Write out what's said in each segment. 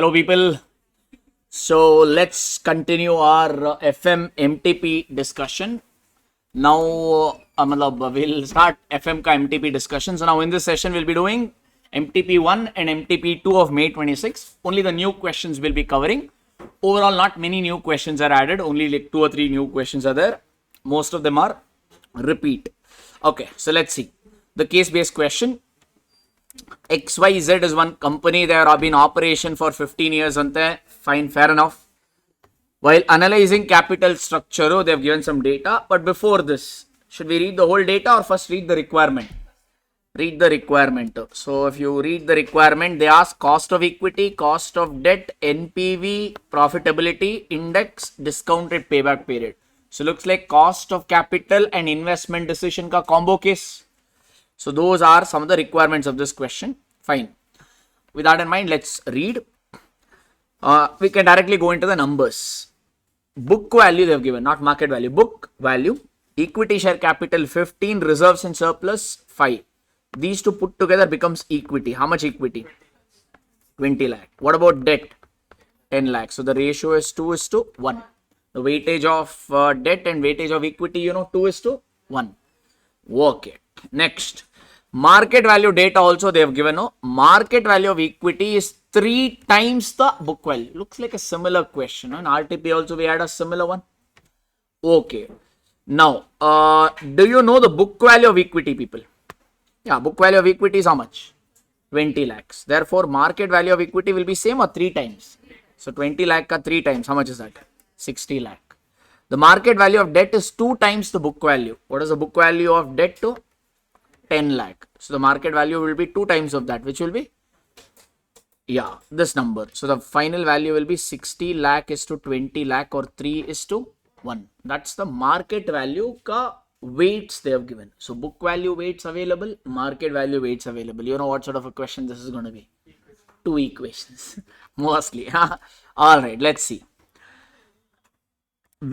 Hello people. So let's continue our FM MTP discussion. Now we'll start FM ka MTP discussion. So now in this session we'll be doing MTP 1 and MTP 2 of May 26. Only the new questions we'll be covering. Overall not many new questions are added. Only like 2 or 3 new questions are there. Most of them are repeat. Okay, so let's see. The case based question. XYZ is one company. They have been in operation for 15 years. Fine, fair enough. While analyzing capital structure, they have given some data. But before this, should we read the whole data or first read the requirement? Read the requirement. So if you read the requirement, they ask cost of equity, cost of debt, NPV, profitability, index, discounted payback period. So looks like cost of capital and investment decision ka combo case. So those are some of the requirements of this question. Fine. With that in mind, let's read. We can directly go into the numbers. Book value they have given, not market value. Book value, equity share capital 15, reserves and surplus 5. These two put together becomes equity. How much equity? 20 lakh. What about debt? 10 lakh. So the ratio is 2:1. The weightage of debt and weightage of equity, 2:1. Okay. Next. Market value data also they have given. Market value of equity is 3 times the book value. Looks like a similar question. In RTP also we had a similar one. Okay. Now, do you know the book value of equity, people? Yeah, book value of equity is how much? 20 lakhs. Therefore, market value of equity will be same or 3 times. So 20 lakh ka 3 times. How much is that? 60 lakh. The market value of debt is 2 times the book value. What is the book value of debt to? 10 lakh. So the market value will be 2 times of that, which will be, yeah, this number. So the final value will be 60 lakh is to 20 lakh or 3:1. That's the market value ka weights they have given. So book value weights available, market value weights available. You know what sort of a question this is going to be? 2 equations mostly. All right, let's see.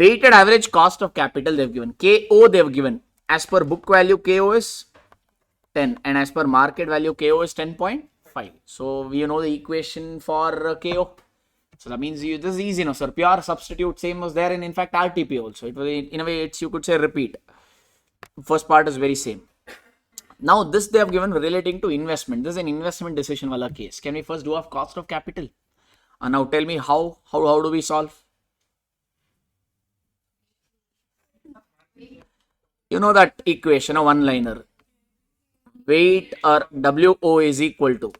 Weighted average cost of capital they have given. KO they have given. As per book value, KO is 10 and as per market value, KO is 10.5. So we know the equation for KO. So that means this is easy, sir. Pure substitute, same was there in fact RTP also. It was in a way it's, you could say, repeat. First part is very same. Now this they have given relating to investment. This is an investment decision wala case. Can we first do of cost of capital? And now tell me how do we solve? You know that equation, a one-liner. Weight or WO is equal to,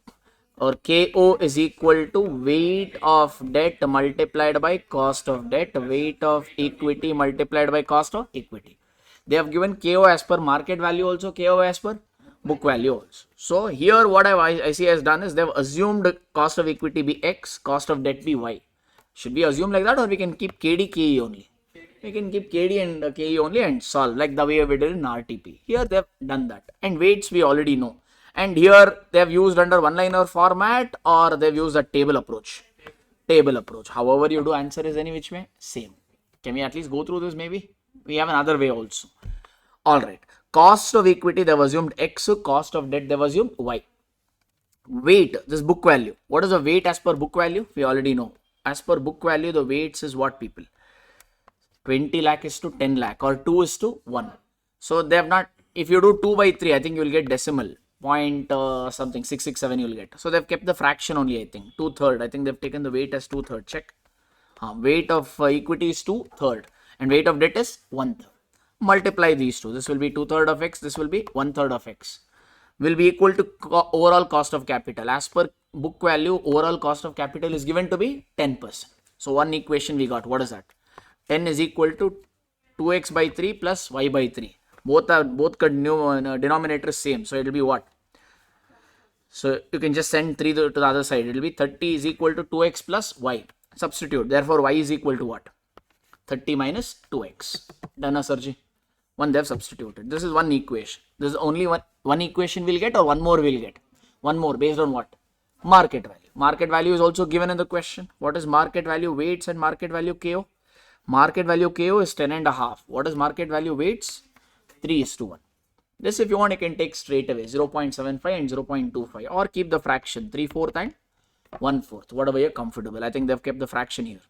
or KO is equal to weight of debt multiplied by cost of debt, weight of equity multiplied by cost of equity. They have given KO as per market value also, KO as per book value also. So here what IC has done is they have assumed cost of equity be X, cost of debt be Y. Should we assume like that or we can keep KD, KE only? We can keep KD and KE only and solve like the way we did in RTP. Here they have done that. And weights we already know. And here they have used under one-liner format or they have used a table approach. Table approach. However you do, answer is any which way, same. Can we at least go through this maybe? We have another way also. Alright. Cost of equity they have assumed X, cost of debt they have assumed Y. Weight, this book value. What is the weight as per book value? We already know. As per book value, the weights is what, people? 20 lakh is to 10 lakh or 2:1. So they have not, if you do 2/3, I think you will get decimal. Point something, 667 you will get. So they have kept the fraction only, I think. 2/3. I think they have taken the weight as 2/3. Check. Weight of equity is 2/3 and weight of debt is 1/3. Multiply these two. This will be 2/3 of X. This will be 1/3 of X. Will be equal to overall cost of capital. As per book value, overall cost of capital is given to be 10%. So one equation we got. What is that? 10 is equal to 2x/3 plus y/3. Both denominator is same. So it will be what? So you can just send 3 to the other side. It will be 30 is equal to 2x plus y. Substitute. Therefore, y is equal to what? 30 minus 2x. Done, Sarji? One they have substituted. This is one equation. This is only one equation we'll get or one more we'll get? One more based on what? Market value. Market value is also given in the question. What is market value weights and market value KO? Market value KO is 10.5. What is market value weights? 3:1. This if you want you can take straight away 0.75 and 0.25 or keep the fraction 3/4 and 1/4, whatever you're comfortable. I think they've kept the fraction here.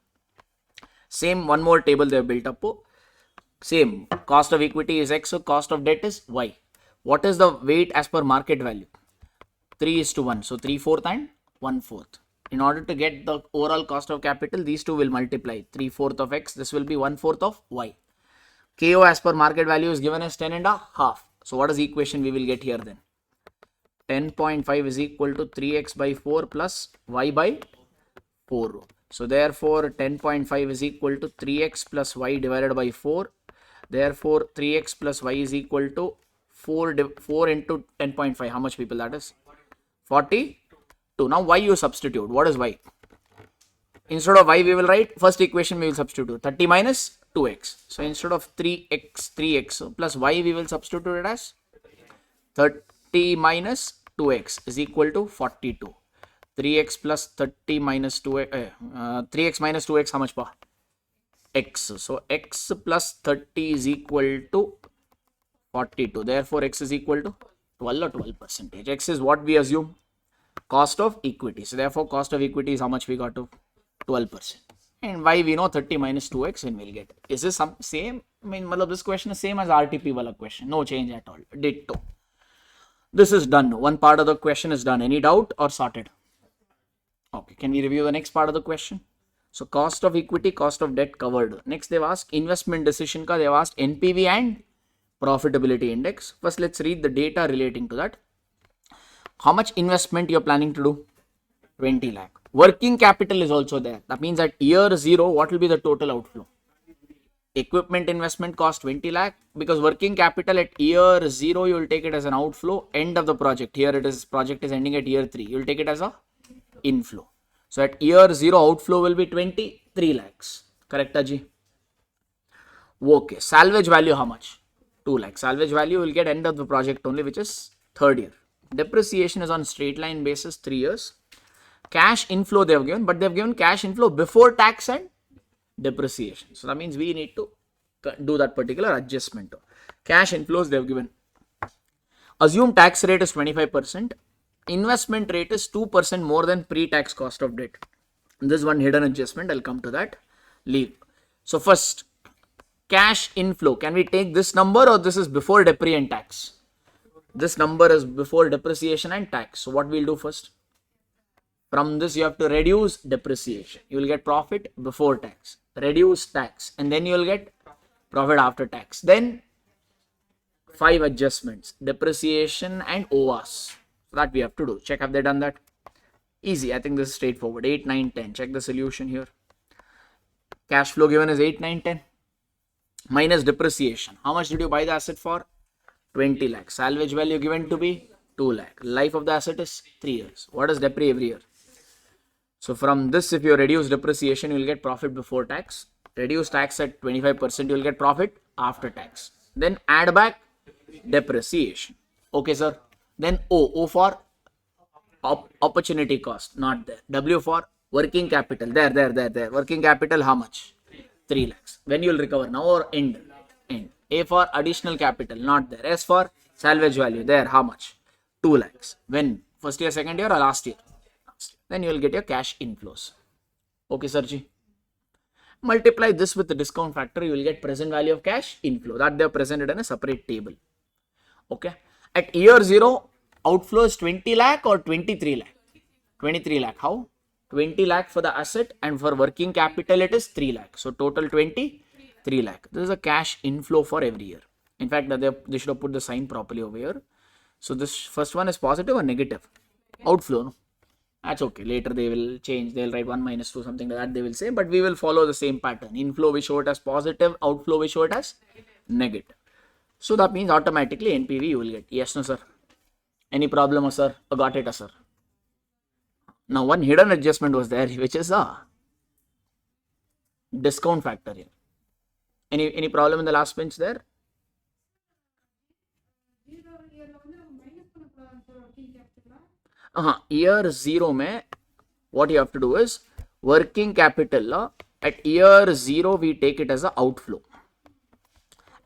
Same, one more table they've built up. Same, cost of equity is X, so cost of debt is Y. What is the weight as per market value? 3:1. So 3/4 and 1/4. In order to get the overall cost of capital, these two will multiply. 3/4 of X, this will be 1/4 of Y. KO as per market value is given as 10.5. So what is the equation we will get here then? 10.5 is equal to 3x by 4 plus y by 4. So therefore 10.5 is equal to 3x plus y divided by 4. Therefore 3x plus y is equal to 4 into 10.5. How much, people, that is? 42. Now y you substitute. What is y? Instead of y we will write, first equation we will substitute 30 minus 2x. So instead of 3x plus y we will substitute it as 30 minus 2x is equal to 42. 3x plus 30 minus 2x, 3x minus 2x, how much, pa? X. So x plus 30 is equal to 42. Therefore x is equal to 12 or 12%. X is what we assume? Cost of equity. So therefore cost of equity is how much we got to? 12%. And y we know 30 minus 2x, and we'll get. Is this some same? I mean, this question is same as RTP wala question. No change at all. Ditto. This is done. One part of the question is done. Any doubt or sorted? Okay, can we review the next part of the question? So cost of equity, cost of debt covered. Next they've asked investment decision ka, they've asked NPV and profitability index. First let's read the data relating to that. How much investment you're planning to do? 20 lakh. Working capital is also there. That means at year 0, what will be the total outflow? Equipment investment cost 20 lakh, because working capital at year 0 you will take it as an outflow. End of the project, here it is, project is ending at year 3, you will take it as a inflow. So at year 0 outflow will be 23 lakhs. Correct, Aji? Okay, salvage value how much? 2 lakhs. Salvage value will get end of the project only, which is third year. Depreciation is on straight line basis, 3 years. Cash inflow they have given, but they have given cash inflow before tax and depreciation. So that means we need to do that particular adjustment. Cash inflows they have given. Assume tax rate is 25%. Investment rate is 2% more than pre-tax cost of debt. This is one hidden adjustment. I'll come to that. Leave. So first, cash inflow. Can we take this number, or this is before depre and tax? This number is before depreciation and tax. So what we'll do first? From this you have to reduce depreciation. You will get profit before tax. Reduce tax. And then you will get profit after tax. Then 5 adjustments. Depreciation and OAS. That we have to do. Check, have they done that? Easy. I think this is straightforward. 8, 9, 10. Check the solution here. Cash flow given is 8, 9, 10. Minus depreciation. How much did you buy the asset for? 20 lakh. Salvage value given to be 2 lakh. Life of the asset is 3 years. What is depre every year? So from this, if you reduce depreciation, you will get profit before tax. Reduce tax at 25%, you will get profit after tax. Then add back depreciation. Okay, sir. Then O for opportunity cost, not there. W for working capital, there. Working capital, how much? 3 lakhs. When you will recover, now or end? End. A for additional capital, not there. S for salvage value, there, how much? 2 lakhs. When? First year, second year, or last year? Then you will get your cash inflows. Okay, Sirji. Multiply this with the discount factor, you will get present value of cash inflow. That they are presented in a separate table. Okay. At year 0, outflow is 20 lakh or 23 lakh? 23 lakh. How? 20 lakh for the asset, and for working capital it is 3 lakh. So total 23 lakh. This is a cash inflow for every year. In fact, they should have put the sign properly over here. So this first one is positive or negative? Outflow, no? That's okay. Later they will change. They will write 1 minus 2, something like that they will say. But we will follow the same pattern. Inflow we show it as positive. Outflow we show it as negative. So that means automatically NPV you will get. Yes, no, sir. Any problem, sir? Got it, sir. Now one hidden adjustment was there, which is a discount factor here. Any problem in the last bench there? Year 0 mein, what you have to do is working capital at year 0 we take it as a outflow.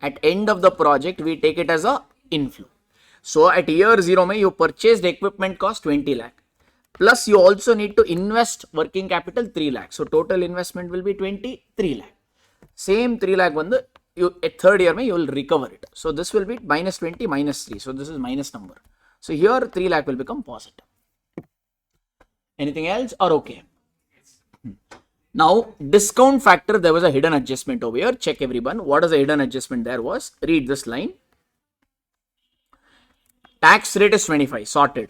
At end of the project we take it as a inflow. So at year 0 mein you purchased equipment cost 20 lakh. Plus you also need to invest working capital 3 lakh. So total investment will be 23 lakh. Same 3 lakh one, you at third year you will recover it. So this will be minus 20 minus 3. So this is minus number. So here 3 lakh will become positive. Anything else or okay? Now discount factor, there was a hidden adjustment over here. Check everyone. What is the hidden adjustment there was? Read this line. Tax rate is 25. Sorted.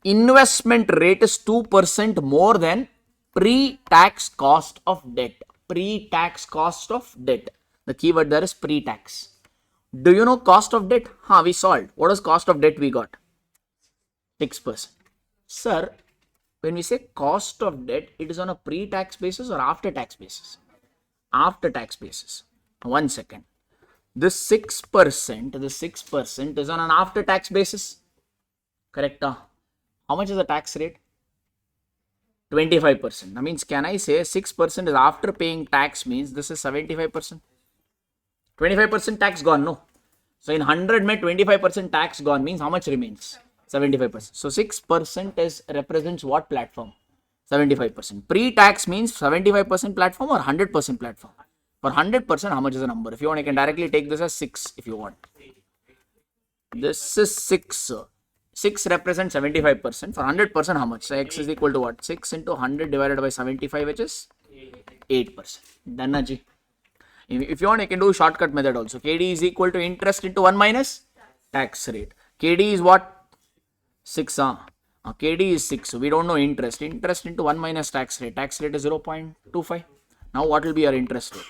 Investment rate is 2% more than pre-tax cost of debt. Pre-tax cost of debt. The keyword there is pre-tax. Do you know cost of debt? We solved. What is cost of debt we got? 6%. Sir, when we say cost of debt, it is on a pre-tax basis or after-tax basis? After-tax basis. 1 second. This 6% is on an after-tax basis. Correct? How much is the tax rate? 25%. That means, can I say 6% is after paying tax means this is 75%? 25% tax gone, no. So in 100 mein 25% tax gone means how much remains? 75%. So 6% represents what platform? 75%. Pre-tax means 75% platform or 100% platform? For 100%, how much is the number? If you want, I can directly take this as 6 if you want. This is 6. 6 represents 75%. For 100%, how much? So x is equal to what? 6 into 100 divided by 75, which is 8%. Done, Aji. If you want, I can do shortcut method also. KD is equal to interest into 1 minus tax rate. KD is what? 6. KD is 6. So we don't know interest. Interest into 1 minus tax rate. Tax rate is 0.25. Now what will be your interest rate?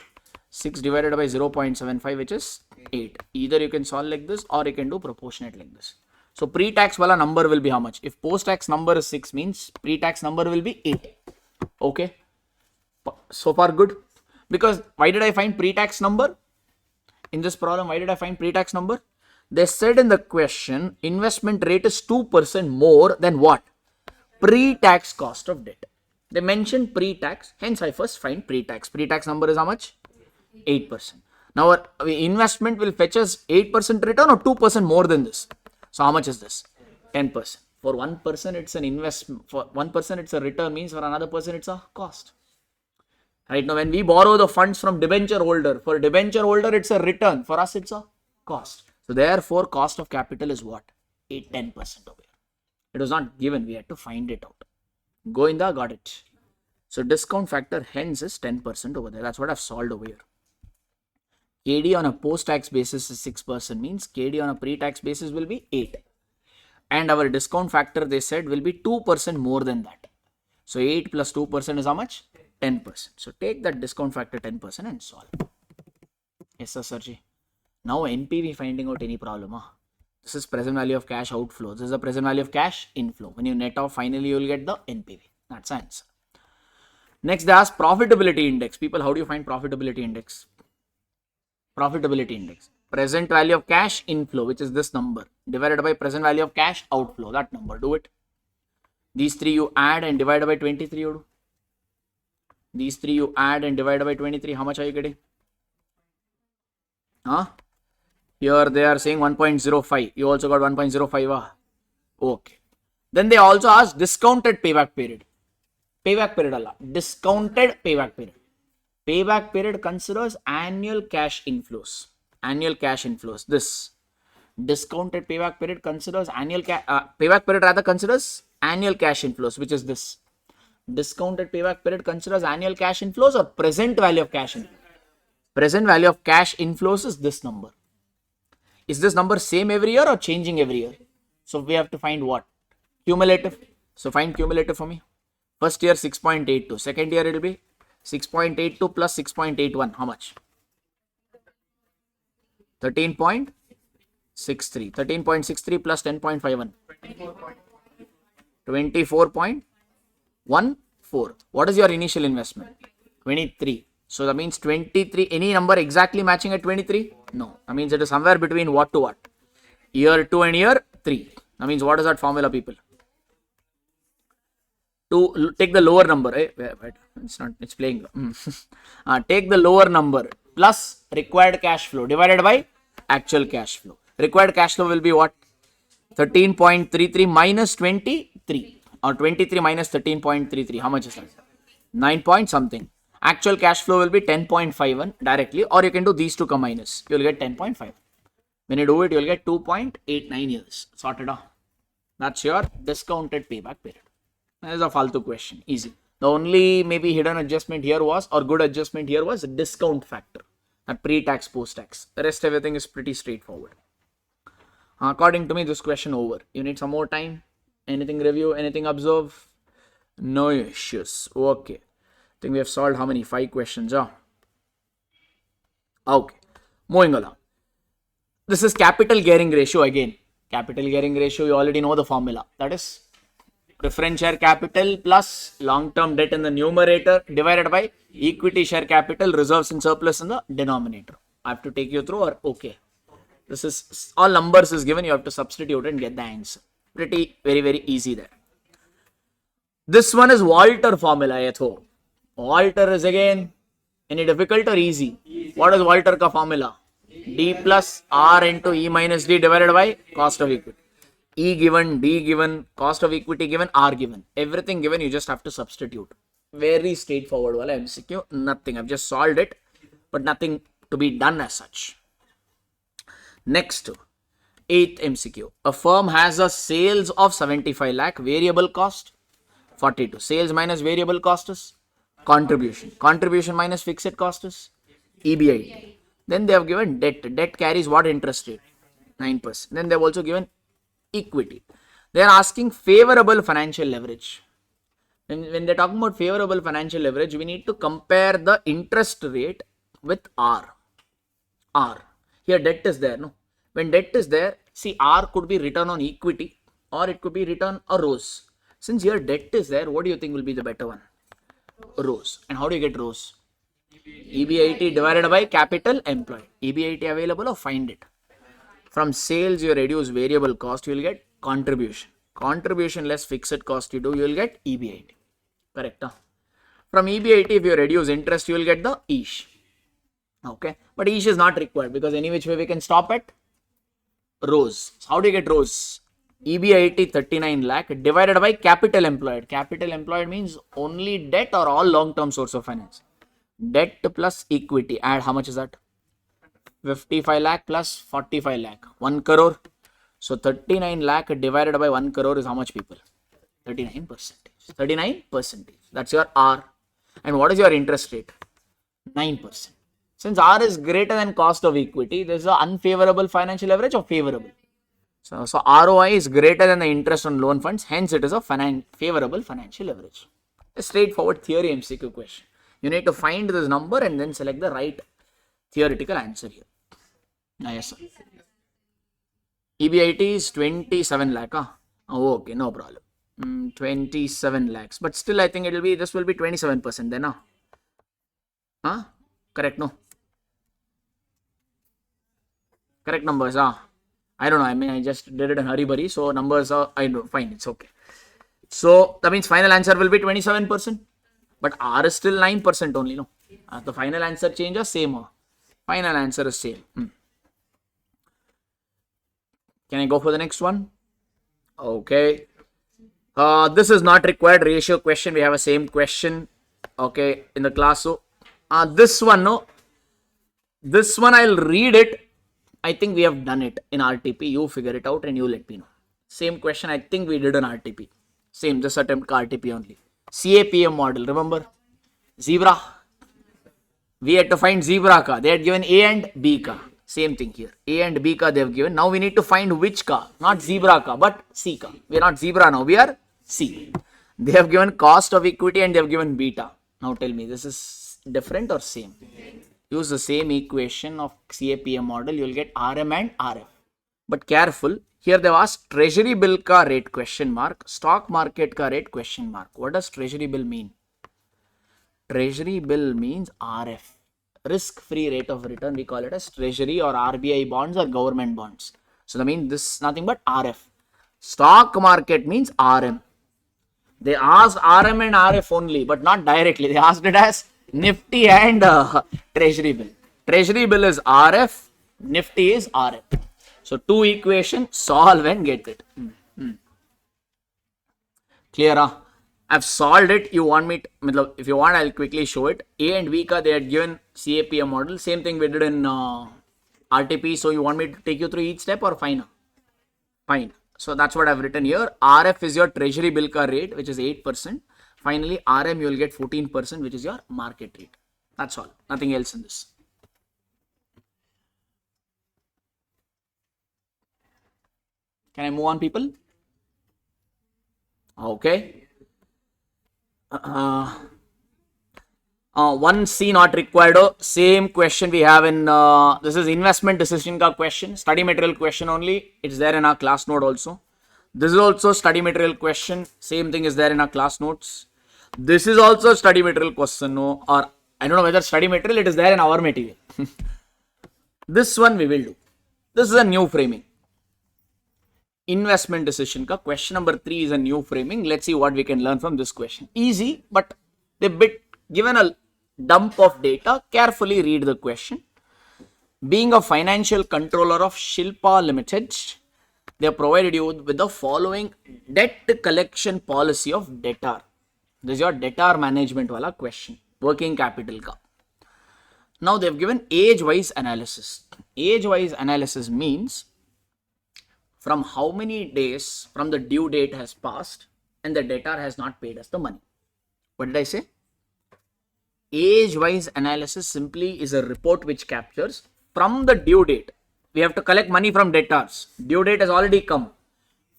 6 divided by 0.75, which is 8. Either you can solve like this or you can do proportionate like this. So pre-tax wala number will be how much? If post-tax number is 6 means pre-tax number will be 8. Okay. So far good. Because why did I find pre-tax number? In this problem, why did I find pre-tax number? They said in the question, investment rate is 2% more than what? Pre-tax cost of debt. They mentioned pre-tax, hence I first find pre-tax. Pre-tax number is how much? 8%. Now our investment will fetch us 8% return or 2% more than this. So how much is this? 10%. For one person it's an investment, for one person it's a return, means for another person it's a cost. Right now when we borrow the funds from debenture holder, for debenture holder it's a return, for us it's a cost. So therefore cost of capital is what? 10% over here. It was not given, we had to find it out. Goinda got it. So discount factor hence is 10% over there. That's what I've solved over here. KD on a post-tax basis is 6%, means KD on a pre-tax basis will be 8. And our discount factor, they said, will be 2% more than that. So 8 plus 2% is how much? 10%. So take that discount factor 10% and solve. Yes, sir, Sarji. Now NPV finding out any problem. This is present value of cash outflow. This is the present value of cash inflow. When you net off, finally you will get the NPV. That's the answer. Next, they ask profitability index. People, how do you find profitability index? Profitability index. Present value of cash inflow, which is this number, divided by present value of cash outflow. That number. Do it. These three you add and divide by 23. You do. These three you add and divide by 23. How much are you getting? Here they are saying 1.05. You also got 1.05. Okay. Then they also ask discounted payback period. Payback period Allah. Discounted payback period. Payback period considers annual cash inflows. Annual cash inflows. This. Discounted payback period considers annual payback period rather considers annual cash inflows, which is this. Discounted payback period considers annual cash inflows or present value of cash inflows. Present value of cash inflows is this number. Is this number same every year or changing every year? So we have to find what? Cumulative. So find cumulative for me. First year 6.82. Second year it will be 6.82 plus 6.81. How much? 13.63. 13.63 plus 10.51. 24.14. What is your initial investment? 23. So that means 23. Any number exactly matching at 23? No. That means it is somewhere between what to what? Year 2 and year 3. That means what is that formula, people? To take the lower number. Wait, it's not. It's playing. Take the lower number plus required cash flow divided by actual cash flow. Required cash flow will be what? 13.33 minus 23. or 23 minus 13.33. How much is that? 9 point something. Actual cash flow will be 10.51 directly, or you can do these two minus. You'll get 10.5. When you do it, you'll get 2.89 years. Sorted out. That's your discounted payback period. That is a faltu question. Easy. The only maybe hidden adjustment here was, or good adjustment here was, discount factor. That pre-tax, post-tax. The rest everything is pretty straightforward. According to me, this question over. You need some more time? Anything review? Anything observe? No issues. Okay. I think we have solved how many? 5 questions. Okay. Moving along. This is capital gearing ratio again. Capital gearing ratio, you already know the formula. That is preference share capital plus long-term debt in the numerator divided by equity share capital, reserves and surplus in the denominator. I have to take you through, or okay. This is all numbers is given. You have to substitute and get the answer. Pretty very easy there. This one is Walter formula. Yatho. Walter is again any difficult or easy? What is Walter ka formula? D plus R into E minus D divided by cost of equity. E given, D given, cost of equity given, R given. Everything given, you just have to substitute. Very straightforward wala MCQ. Nothing. I've just solved it, but nothing to be done as such. Next, 8th MCQ. A firm has a sales of 75 lakh, variable cost 42. Sales minus variable cost is contribution. Contribution minus fixed cost is EBIT. Then they have given debt. Debt carries what interest rate? 9%. Then they have also given equity. They are asking favorable financial leverage. When they are talking about favorable financial leverage, we need to compare the interest rate with R. Here debt is there, no? When debt is there, see, R could be return on equity or it could be return or ROS. Since here debt is there, what do you think will be the better one? ROS. And how do you get ROS? EBIT divided by capital employed. EBIT available or find it. From sales you reduce variable cost, you will get contribution. Contribution less fixed cost you do, you will get EBIT. Correct? Huh? From EBIT, if you reduce interest, you will get the EASH. Okay. But EASH is not required because any which way we can stop at ROS. How do you get ROS? EBIT 39 lakh divided by capital employed. Capital employed means only debt or all long-term source of finance. Debt plus equity. Add how much is that? 55 lakh plus 45 lakh. 1 crore. So 39 lakh divided by 1 crore is how much, people? 39%. 39%. That's your R. And what is your interest rate? 9%. Since R is greater than cost of equity, there is an unfavorable financial leverage or favorable. So ROI is greater than the interest on loan funds. Hence, it is a favorable financial leverage. A straightforward theory MCQ question. You need to find this number and then select the right theoretical answer here. Yes, sir. EBIT is 27 lakh. Oh, okay, no problem. 27 lakhs. But still, I think this will be 27% then. Correct, no? Correct numbers, I don't know. I mean, I just did it in hurry-burry. So, numbers are, I don't, fine, it's okay. So, that means final answer will be 27%. But R is still 9% only, no? The final answer changes, same. Final answer is same. Can I go for the next one? Okay. This is not required ratio question. We have a same question, okay, in the class. So, this one, no? This one, I'll read it. I think we have done it in RTP. You figure it out and you let me know. Same question I think we did in RTP. Same, just attempt RTP only. CAPM model, remember? Zebra. We had to find zebra ka. They had given A and B ka. Same thing here. A and B ka they have given. Now we need to find which ka. Not zebra ka, but C ka. We are not zebra now. We are C. They have given cost of equity and they have given beta. Now tell me, this is different or same? Use the same equation of CAPM model. You will get RM and RF. But careful. Here they have asked treasury bill ka rate question mark. Stock market ka rate question mark. What does treasury bill mean? Treasury bill means RF. Risk-free rate of return. We call it as treasury or RBI bonds or government bonds. So that means this is nothing but RF. Stock market means RM. They asked RM and RF only, but not directly. They asked it as Nifty and treasury bill. Treasury bill is RF. Nifty is RF. So two equations, solve and get it. Clear? I've solved it. You want me to, if you want, I'll quickly show it. A and B ka they had given CAPM model. Same thing we did in RTP. So you want me to take you through each step or fine? Fine. So that's what I've written here. RF is your treasury bill ka rate, which is 8%. Finally, RM you will get 14%, which is your market rate. That's all. Nothing else in this. Can I move on, people? Okay. 1C not required. Same question we have in this is investment decision ka question, study material question only. It's there in our class note also. This is also study material question. Same thing is there in our class notes. This is also study material question, no, or I don't know whether study material, it is there in our material. This one we will do. This is a new framing. Investment decision ka question number 3 is a new framing. Let's see what we can learn from this question. Easy, but they given a dump of data. Carefully read the question. Being a financial controller of Shilpa Limited, they have provided you with the following debt collection policy of debtor. This is your debtor management wala question. Working capital ka. Now they have given age-wise analysis. Age-wise analysis means from how many days from the due date has passed and the debtor has not paid us the money. What did I say? Age-wise analysis simply is a report which captures from the due date. We have to collect money from debtors. Due date has already come.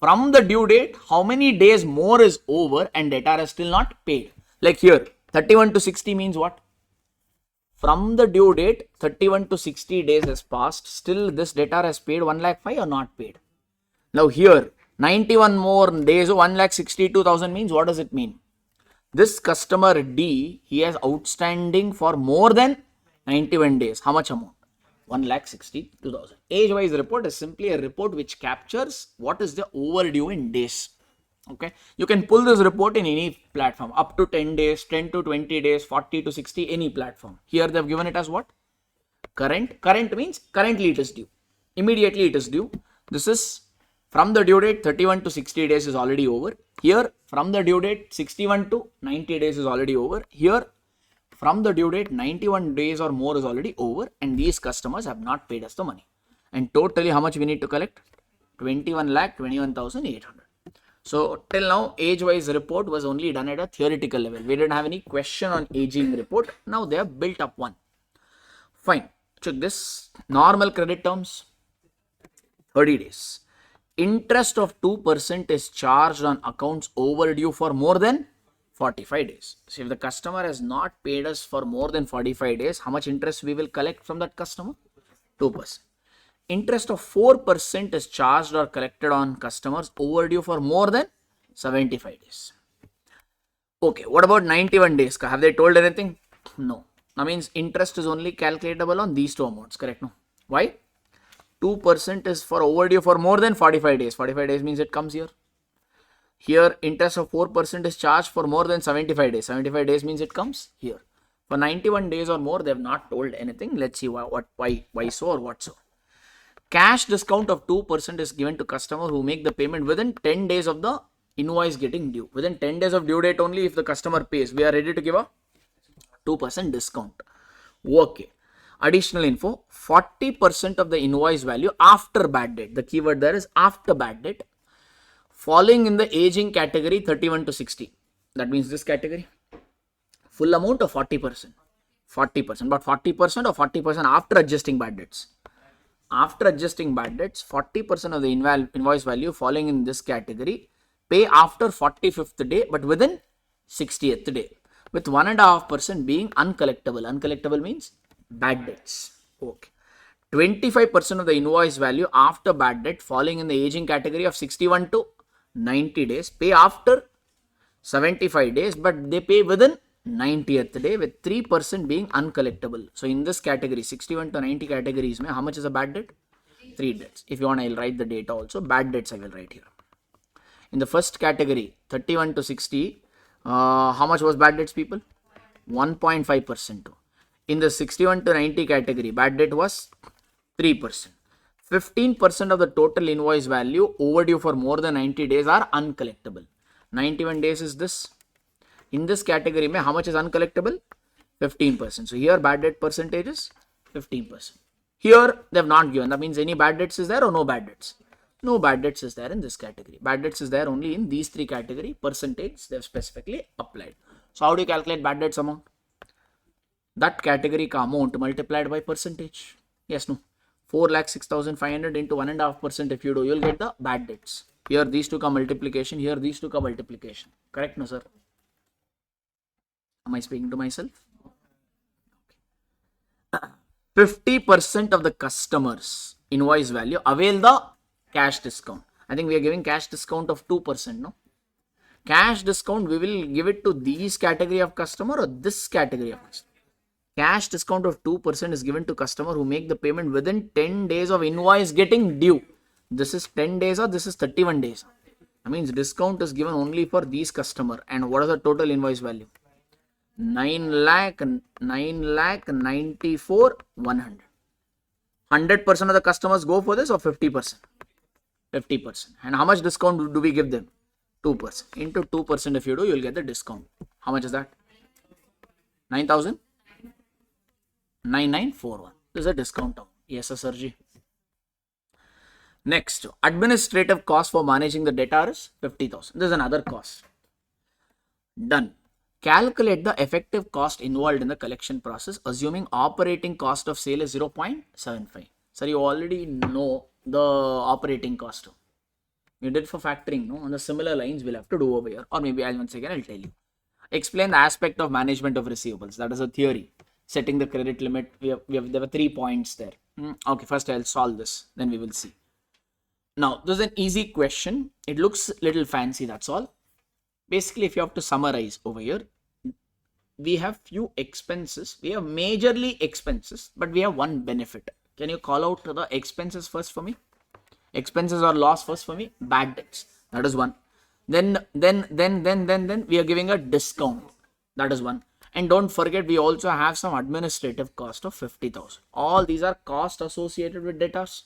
From the due date, how many days more is over and debtor has still not paid? Like here, 31 to 60 means what? From the due date, 31 to 60 days has passed. Still this debtor has paid 1,05,000 or not paid. Now here, 91 more days, 1,62,000 means what does it mean? This customer D, he has outstanding for more than 91 days. How much amount? 1,62,000. Age-wise report is simply a report which captures what is the overdue in days. Okay. You can pull this report in any platform up to 10 days, 10 to 20 days, 40 to 60, any platform. Here they have given it as what? Current. Current means currently it is due. Immediately it is due. This is from the due date 31 to 60 days is already over. Here from the due date 61 to 90 days is already over. Here from the due date 91 days or more is already over and these customers have not paid us the money. And totally how much we need to collect? 21,21,800. So till now age-wise report was only done at a theoretical level. We didn't have any question on aging report. Now they have built up one. Fine. Check this. Normal credit terms 30 days. Interest of 2% is charged on accounts overdue for more than 45 days. So if the customer has not paid us for more than 45 days, how much interest we will collect from that customer? 2%. Interest of 4% is charged or collected on customers overdue for more than 75 days. Okay, what about 91 days? Have they told anything? No. That means interest is only calculatable on these two amounts, correct? No. Why? 2% is for overdue for more than 45 days. 45 days means it comes here. Here, interest of 4% is charged for more than 75 days. 75 days means it comes here. For 91 days or more, they have not told anything. Let's see why so or what so. Cash discount of 2% is given to customer who make the payment within 10 days of the invoice getting due. Within 10 days of due date only, if the customer pays, we are ready to give a 2% discount. Okay. Additional info, 40% of the invoice value after bad debt. The keyword there is after bad debt. Falling in the aging category 31 to 60. That means this category. Full amount of 40%. 40%. But 40% or 40% after adjusting bad debts. After adjusting bad debts, 40% of the invoice value falling in this category pay after 45th day but within 60th day. With 1.5% being uncollectible. Uncollectible means bad debts. Okay. 25% of the invoice value after bad debt falling in the aging category of 61 to 90 days pay after 75 days but they pay within 90th day with 3% being uncollectible. So in this category 61 to 90 categories how much is a bad debt? 3 debts. If you want, I'll write the data also. Bad debts I will write here. In the first category 31 to 60 how much was bad debts, people? 1.5%. In the 61 to 90 category, bad debt was 3%. 15% of the total invoice value overdue for more than 90 days are uncollectible. 91 days is this. In this category, how much is uncollectible? 15%. So here bad debt percentage is 15%. Here they have not given. That means any bad debts is there or no bad debts? No bad debts is there in this category. Bad debts is there only in these three category. Percentage they have specifically applied. So how do you calculate bad debts amount? That category ka amount multiplied by percentage. Yes, no. 4,06,500 into 1.5% if you do, you'll get the bad debts. Here these two come multiplication, here these two come multiplication. Correct, no sir? Am I speaking to myself? 50% of the customers invoice value avail the cash discount. I think we are giving cash discount of 2%, no? Cash discount, we will give it to these category of customer or this category of customer. Cash discount of 2% is given to customer who make the payment within 10 days of invoice getting due. This is 10 days or this is 31 days. That means discount is given only for these customer. And what is the total invoice value? 9,94,100. 100% of the customers go for this or 50%? 50%. And how much discount do we give them? 2%. Into 2% if you do, you will get the discount. How much is that? 9,000? 9941. This is a discount. Yes, sir, Ji. Next, administrative cost for managing the debtor is 50,000. This is another cost. Done. Calculate the effective cost involved in the collection process, assuming operating cost of sale is 0.75. Sir, you already know the operating cost. You did for factoring, no? On the similar lines, we'll have to do over here. Or maybe once again, I'll tell you. Explain the aspect of management of receivables. That is a theory. Setting the credit limit. There were 3 points there. Okay, first I'll solve this. Then we will see. Now, this is an easy question. It looks a little fancy, that's all. Basically, if you have to summarize over here, we have few expenses. We have majorly expenses, but we have one benefit. Can you call out the expenses first for me? Expenses or loss first for me? Bad debts. That is one. Then we are giving a discount. That is one. And don't forget, we also have some administrative cost of 50,000. All these are costs associated with debtors.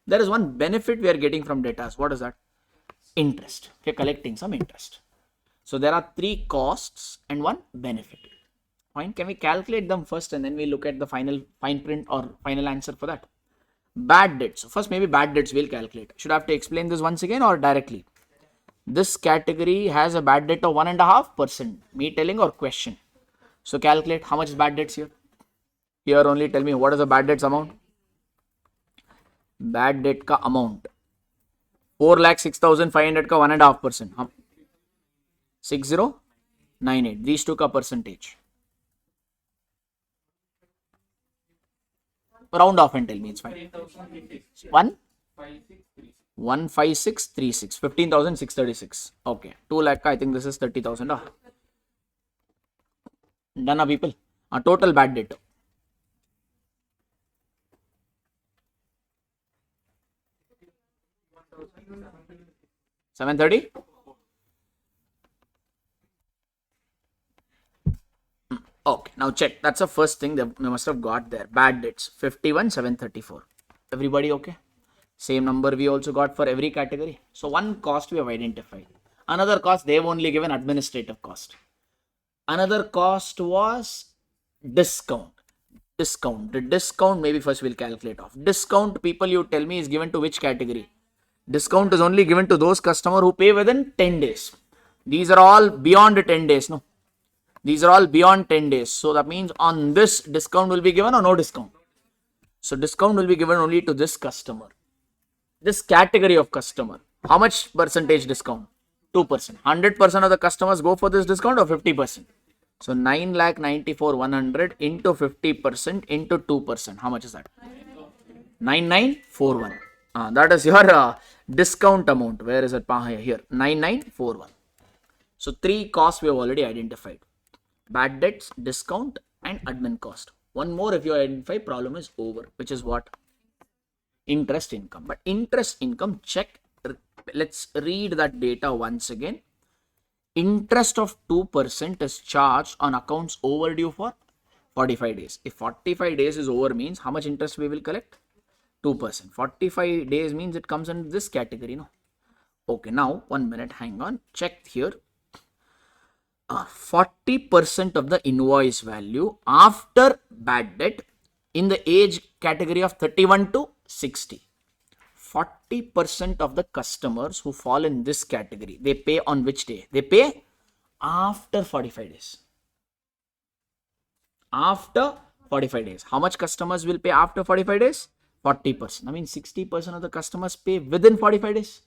There is one benefit we are getting from debtors. What is that? Interest. We are collecting some interest. So there are 3 costs and 1 benefit. Fine. Can we calculate them first and then we look at the final fine print or final answer for that? Bad debts. So first maybe bad debts we'll calculate. Should I have to explain this once again or directly? This category has a bad debt of 1.5%. Me telling or question? So calculate how much is bad debts here. Here only tell me what is the bad debts amount. Bad debt ka amount. 4,06,500 ka 1.5%. 6098. These two ka percentage. Round off and tell me, it's fine. 15636. 15,636. Okay. 2 lakh ka, I think this is 30,000. Done, people. Total bad debt. $730. Okay, now check. That's the first thing that we must have got there. Bad debts, 51,734. Everybody okay? Same number we also got for every category. So one cost we have identified. Another cost, they have only given administrative cost. Another cost was discount. The discount, maybe first we'll calculate off. Discount, people, you tell me, is given to which category? Discount is only given to those customers who pay within 10 days. These are all beyond 10 days, no? These are all beyond 10 days. So that means on this, discount will be given or no discount? So discount will be given only to this customer. This category of customer. How much percentage discount? 2%. 100% of the customers go for this discount or 50%? So 9,94,100 into 50% into 2%. How much is that? 9941. That is your discount amount. Where is it? Here. 9941. So 3 costs we have already identified. Bad debts, discount and admin cost. One more if you identify, problem is over. Which is what? Interest income. But interest income, check. Let's read that data once again. Interest of 2% is charged on accounts overdue for 45 days. If 45 days is over means how much interest we will collect? 2%. 45 days means it comes under this category, no? Okay, now 1 minute, hang on, check here. 40% of the invoice value after bad debt in the age category of 31 to 60. 40% of the customers who fall in this category, they pay on which day? They pay after 45 days. After 45 days. How much customers will pay after 45 days? 40%. I mean 60% of the customers pay within 45 days.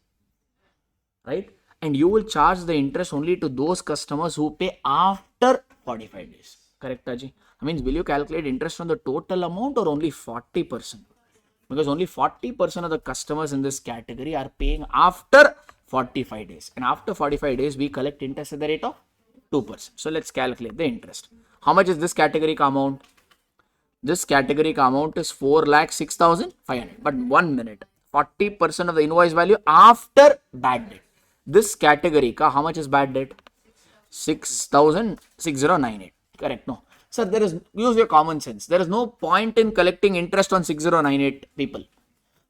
Right? And you will charge the interest only to those customers who pay after 45 days. Correct, Taji? I mean, will you calculate interest on the total amount or only 40%? Because only 40% of the customers in this category are paying after 45 days. And after 45 days, we collect interest at the rate of 2%. So let's calculate the interest. How much is this category amount? This category amount is 4,06,500. But 1 minute. 40% of the invoice value after bad debt. This category ka how much is bad debt? 6,6098. Correct? No. Sir, there is, use your common sense. There is no point in collecting interest on 6098 people.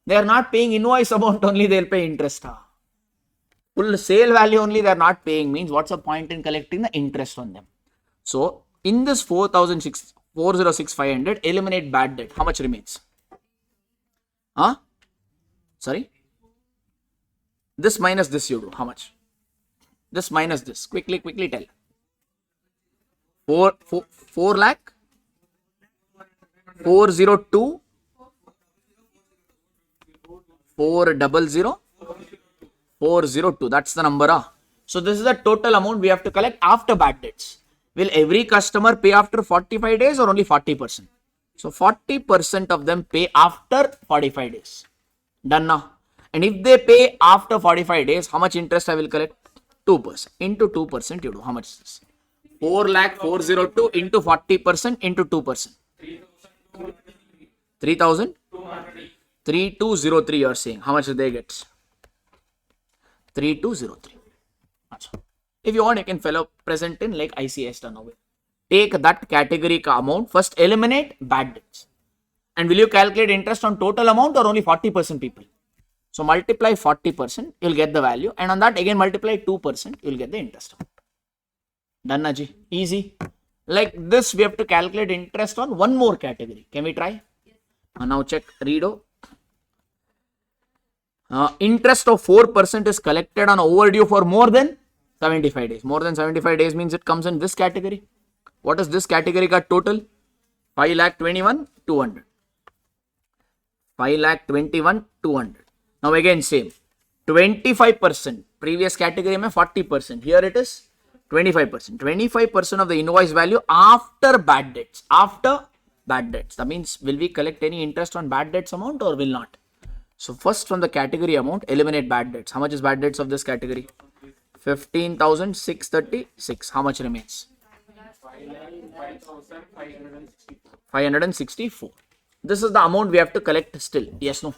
They are not paying invoice amount only, they will pay interest. Full sale value only they are not paying means what's the point in collecting the interest on them? So, in this 406,500, eliminate bad debt. How much remains? Sorry? This minus this you do. How much? This minus this. Quickly tell. 4 lakh 402 400 402. That's the number. So this is the total amount we have to collect after bad debts. Will every customer pay after 45 days or only 40%? So 40% of them pay after 45 days. Done now. And if they pay after 45 days, how much interest I will collect? 2%. Into 2% you do. How much is this? 4,04,02 into 40% into 2%. 3,000? 3,203 you are saying. How much do they get? 3,203. If you want, you can follow present in like ICS done away. Take that category ka amount. First eliminate bad debts. And will you calculate interest on total amount or only 40% people? So multiply 40%, you'll get the value. And on that again multiply 2%, you'll get the interest amount. Done, Naji. Easy. Like this, we have to calculate interest on one more category. Can we try? Now check Redo. Interest of 4% is collected on overdue for more than 75 days. More than 75 days means it comes in this category. What is this category got total? 5,21,200. 5,21,200. Now again same. 25%. Previous category mein 40%. Here it is 25%. 25% of the invoice value after bad debts. After bad debts. That means will we collect any interest on bad debts amount or will not? So first from the category amount, eliminate bad debts. How much is bad debts of this category? 15,636. How much remains? 564. This is the amount we have to collect still. Yes, no?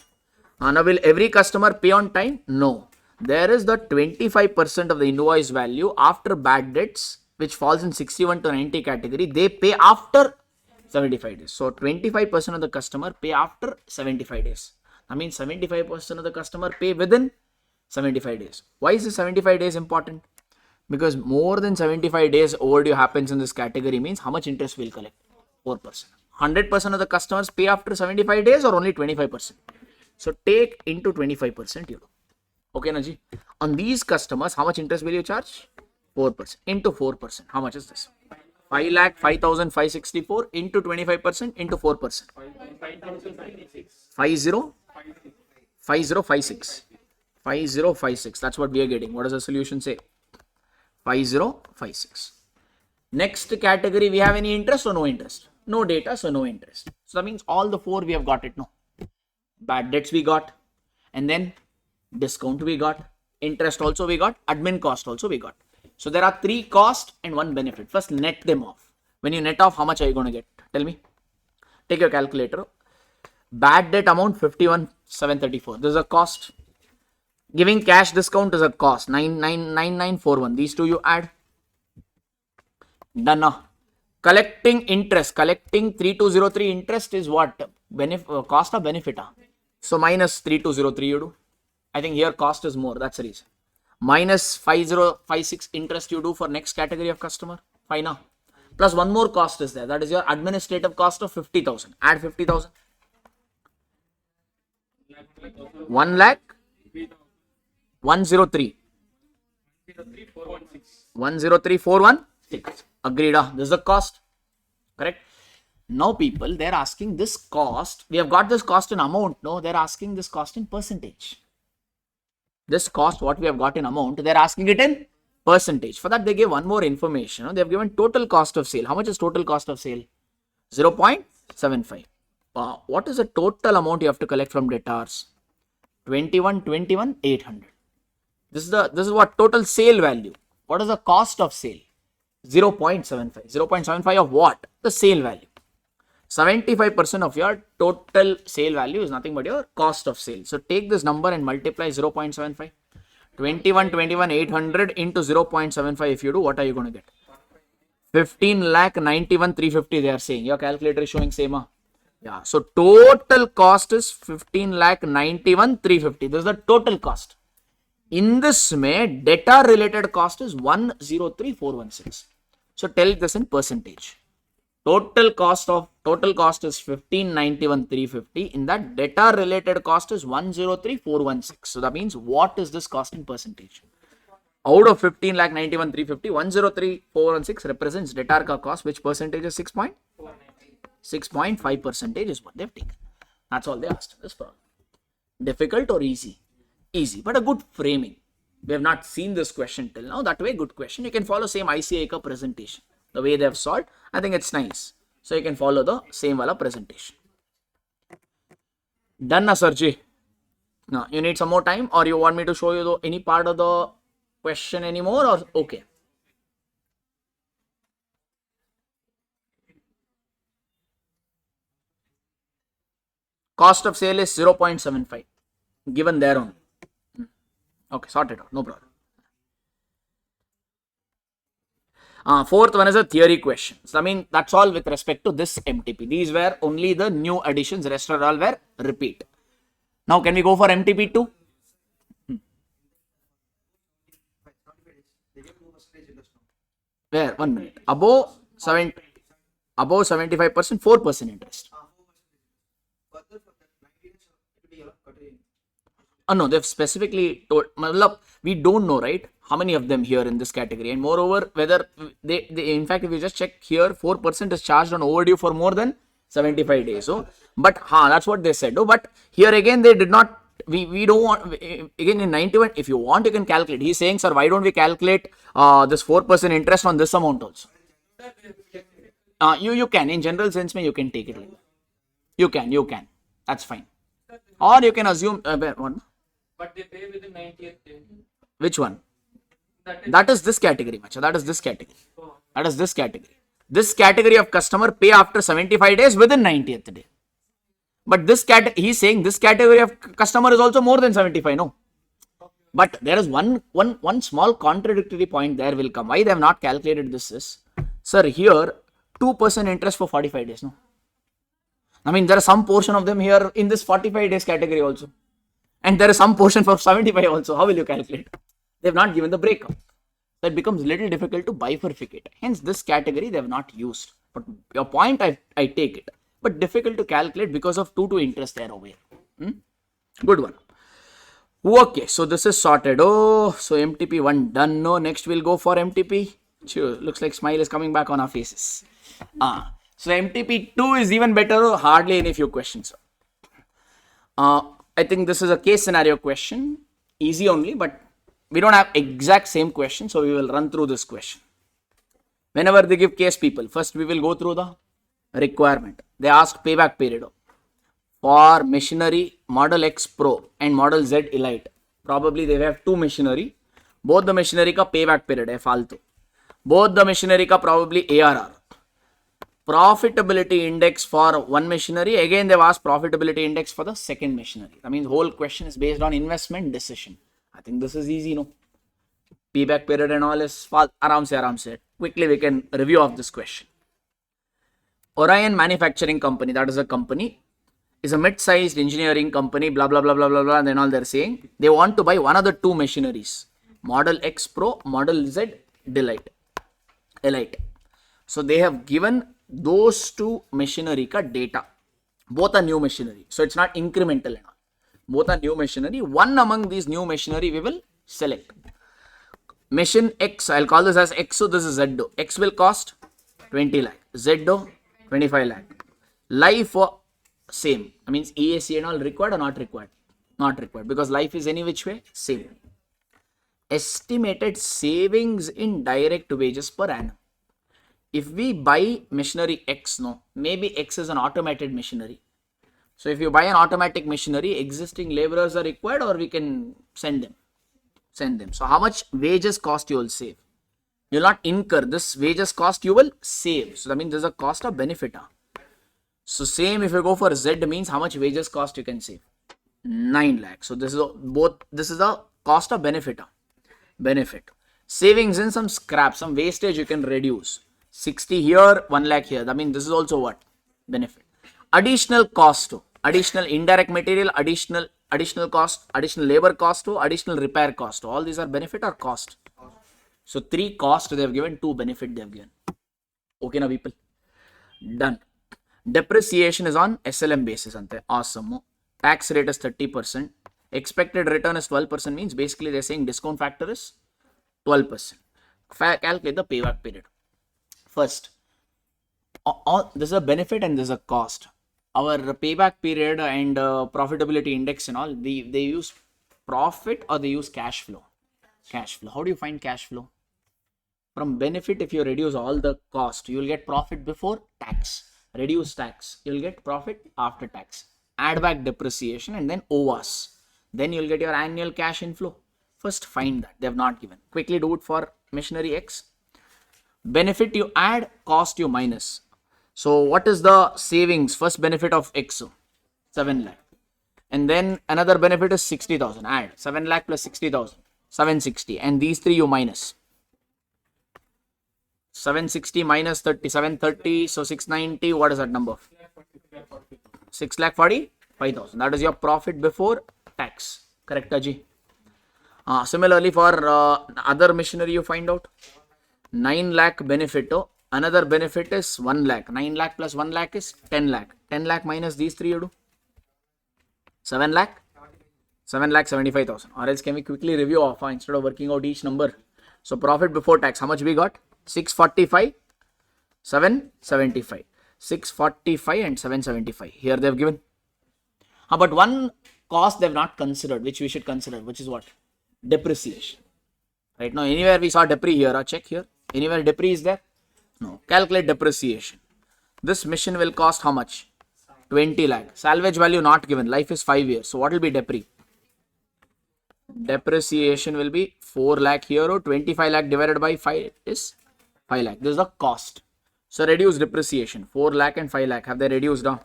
Now will every customer pay on time? No. There is the 25% of the invoice value after bad debts, which falls in 61 to 90 category. They pay after 75 days. So 25% of the customer pay after 75 days. I mean 75% of the customer pay within 75 days. Why is the 75 days important? Because more than 75 days overdue happens in this category means how much interest will collect? 4%. 100% of the customers pay after 75 days or only 25%? So take into 25% you do. Okay, Naji. On these customers, how much interest will you charge? 4%. Into 4%. How much is this? 5,05,564 into 25% into 4%. 5056. 5056. That's what we are getting. What does the solution say? 5056. Next category, we have any interest or no interest? No data, so no interest. So that means all the four we have got it. No. Bad debts we got. And then discount we got. Interest also we got. Admin cost also we got. So there are 3 costs and 1 benefit. First net them off. When you net off, how much are you going to get? Tell me. Take your calculator. Bad debt amount 51,734. This is a cost. Giving cash discount is a cost. 99941. These two you add. Done now. Collecting interest. Collecting 3203 interest is what? Cost or benefit? So minus 3203 you do. I think here cost is more. That's the reason. minus 5056 interest you do for next category of customer. Fine now. Plus one more cost is there. That is your administrative cost of 50,000. Add 50,000. 1 lakh 103. 103,416. Agreed. This is the cost. Correct. Now people, they're asking this cost. We have got this cost in amount. No, they're asking this cost in percentage. This cost, what we have got in amount, they're asking it in percentage. For that, they give one more information. They have given total cost of sale. How much is total cost of sale? 0.75. What is the total amount you have to collect from debtors? 21,800. This is what total sale value. What is the cost of sale? 0.75. 0.75 of what? The sale value. 75% of your total sale value is nothing but your cost of sale. So take this number and multiply 0.75. 21,800 into 0.75. If you do, what are you going to get? 15,91,350. They are saying. Your calculator is showing same. Yeah. So total cost is 15,91,350. This is the total cost. In this May, debtor related cost is 103,416. So tell this in percentage. Total cost is 15,91,350. In that, debtor related cost is 103,416. So that means what is this cost in percentage? Out of 15,91,350, 103,416 represents debtor ka cost, which percentage is 6.5 percentage is what they've taken. That's all they asked in this problem. Difficult or easy? Easy, but a good framing. We have not seen this question till now. That way, good question. You can follow same ICA ka presentation. The way they have solved, I think it's nice. So you can follow the same wala presentation. Done na Sarji? Now, you need some more time, or you want me to show you any part of the question anymore, or okay? Cost of sale is 0.75. Given there on. Okay, sort it out. No problem. Fourth one is a theory question. So, I mean, that's all with respect to this MTP. These were only the new additions. Rest are all were repeat. Now, can we go for MTP 2? Where? 1 minute. Above 75%, 4% interest. No, they've specifically told. We don't know, right? How many of them here in this category, and moreover, whether they in fact, if you just check here, 4% is charged on overdue for more than 75 days. So, but that's what they said. Oh, but here again, they did not. We don't want, again in 91. If you want, you can calculate. He's saying, sir, why don't we calculate this 4% interest on this amount also? You can, in general sense, you can take it like that. You can. That's fine. Or you can assume one. But they pay within 90th day. Which one? That is this category, Macha. That is this category. That is this category. This category of customer pay after 75 days within 90th day. But this he's saying this category of customer is also more than 75. No. But there is one small contradictory point there will come. Why they have not calculated this is, sir, here 2% interest for 45 days. No. I mean, there are some portion of them here in this 45 days category also. And there is some portion for 75 also. How will you calculate? They have not given the breakup. So it becomes a little difficult to bifurcate. Hence, this category they have not used. But your point, I take it. But difficult to calculate because of 2 interest there over here. Good one. Okay, so this is sorted. Oh, so MTP 1 done. No, next we'll go for MTP. Sure, looks like smile is coming back on our faces. So MTP 2 is even better. Hardly any few questions. I think this is a case scenario question. Easy only, but we don't have exact same question. So we will run through this question. Whenever they give case people, first we will go through the requirement. They ask payback period for machinery model X Pro and model Z Elite. Probably they have 2 machinery. Both the machinery ka payback period hai faltu. Both the machinery ka probably ARR. Profitability index for one machinery. Again, they've asked profitability index for the second machinery. That means whole question is based on investment decision. I think this is easy, no? Payback period and all is aram se. Quickly we can review of this question. Orion Manufacturing Company, that is a company, is a mid-sized engineering company, blah, blah, blah, blah, blah, blah, and then all they're saying. They want to buy one of the 2 machineries. Model X Pro, Model Z Elite. So they have given those two machinery ka data. Both are new machinery. So it's not incremental. Both are new machinery. One among these new machinery we will select. Machine X, I'll call this as X, so this is Z. X will cost 20 lakh. Z 25 lakh. Life same. I means EAC and all required or not required? Not required, because life is any which way same. Estimated savings in direct wages per annum. If we buy machinery X, no, maybe X is an automated machinery. So if you buy an automatic machinery, existing laborers are required, or we can send them. So how much wages cost you will save? You will not incur this wages cost, you will save. So that means there's a cost of benefit. So same if you go for Z means how much wages cost you can save? 9 lakhs. So this is a cost of benefit. Savings in some scrap, some wastage you can reduce. 60 here, 1 lakh here. That means this is also what? Benefit. Additional cost, additional indirect material, additional cost, additional labor cost, additional repair cost. All these are benefit or cost. So 3 cost they have given, 2 benefit they have given. Okay now people? Done. Depreciation is on SLM basis. Awesome. Tax rate is 30%. Expected return is 12%, means basically they're saying discount factor is 12%. Calculate the payback period. First, this is a benefit and this is a cost. Our payback period and profitability index and all, they use profit or they use cash flow. How do you find cash flow? From benefit, if you reduce all the cost, you will get profit before tax. Reduce tax, you will get profit after tax. Add back depreciation and then OVAS. Then you will get your annual cash inflow. First find that. They have not given. Quickly do it for machinery X. Benefit you add, cost you minus. So what is the savings? First benefit of X, 7 lakh. And then another benefit is 60,000. Add 7 lakh plus 60,000, 760. And these 3 you minus. 760 minus 30, 730. So 690. What is that number? 6,45,000. That is your profit before tax. Correct, Aji? Similarly for other machinery you find out. 9 lakh benefit. Another benefit is 1 lakh. 9 lakh plus 1 lakh is 10 lakh. 10 lakh minus these 3 you do. 7 lakh. 7,75,000. Or else can we quickly review off instead of working out each number. So profit before tax, how much we got? 645, 775. 645 and 775. Here they have given. But one cost they have not considered, which we should consider, which is what? Depreciation. Right now, anywhere we saw depre here, check here. Anywhere depre is there? No. Calculate depreciation. This machine will cost how much? 20 lakh. Salvage value not given. Life is 5 years. So what will be depre? Depreciation will be 4 lakh here, or 25 lakh divided by 5 is 5 lakh. This is the cost. So reduce depreciation. 4 lakh and 5 lakh. Have they reduced down?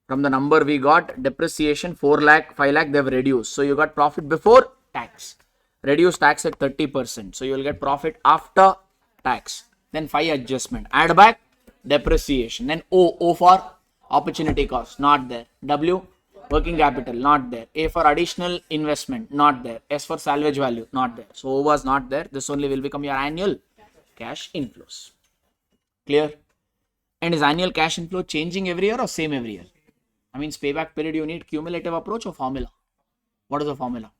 From the number we got, depreciation 4 lakh, 5 lakh, they have reduced. So you got profit before tax. Reduce tax at 30%. So you will get profit after tax. Then 5 adjustment. Add back depreciation. Then O for opportunity cost. Not there. W, working capital. Not there. A for additional investment. Not there. S for salvage value. Not there. So O was not there. This only will become your annual cash inflows. Clear? And is annual cash inflow changing every year or same every year? I mean, payback period, you need cumulative approach or formula? What is the formula?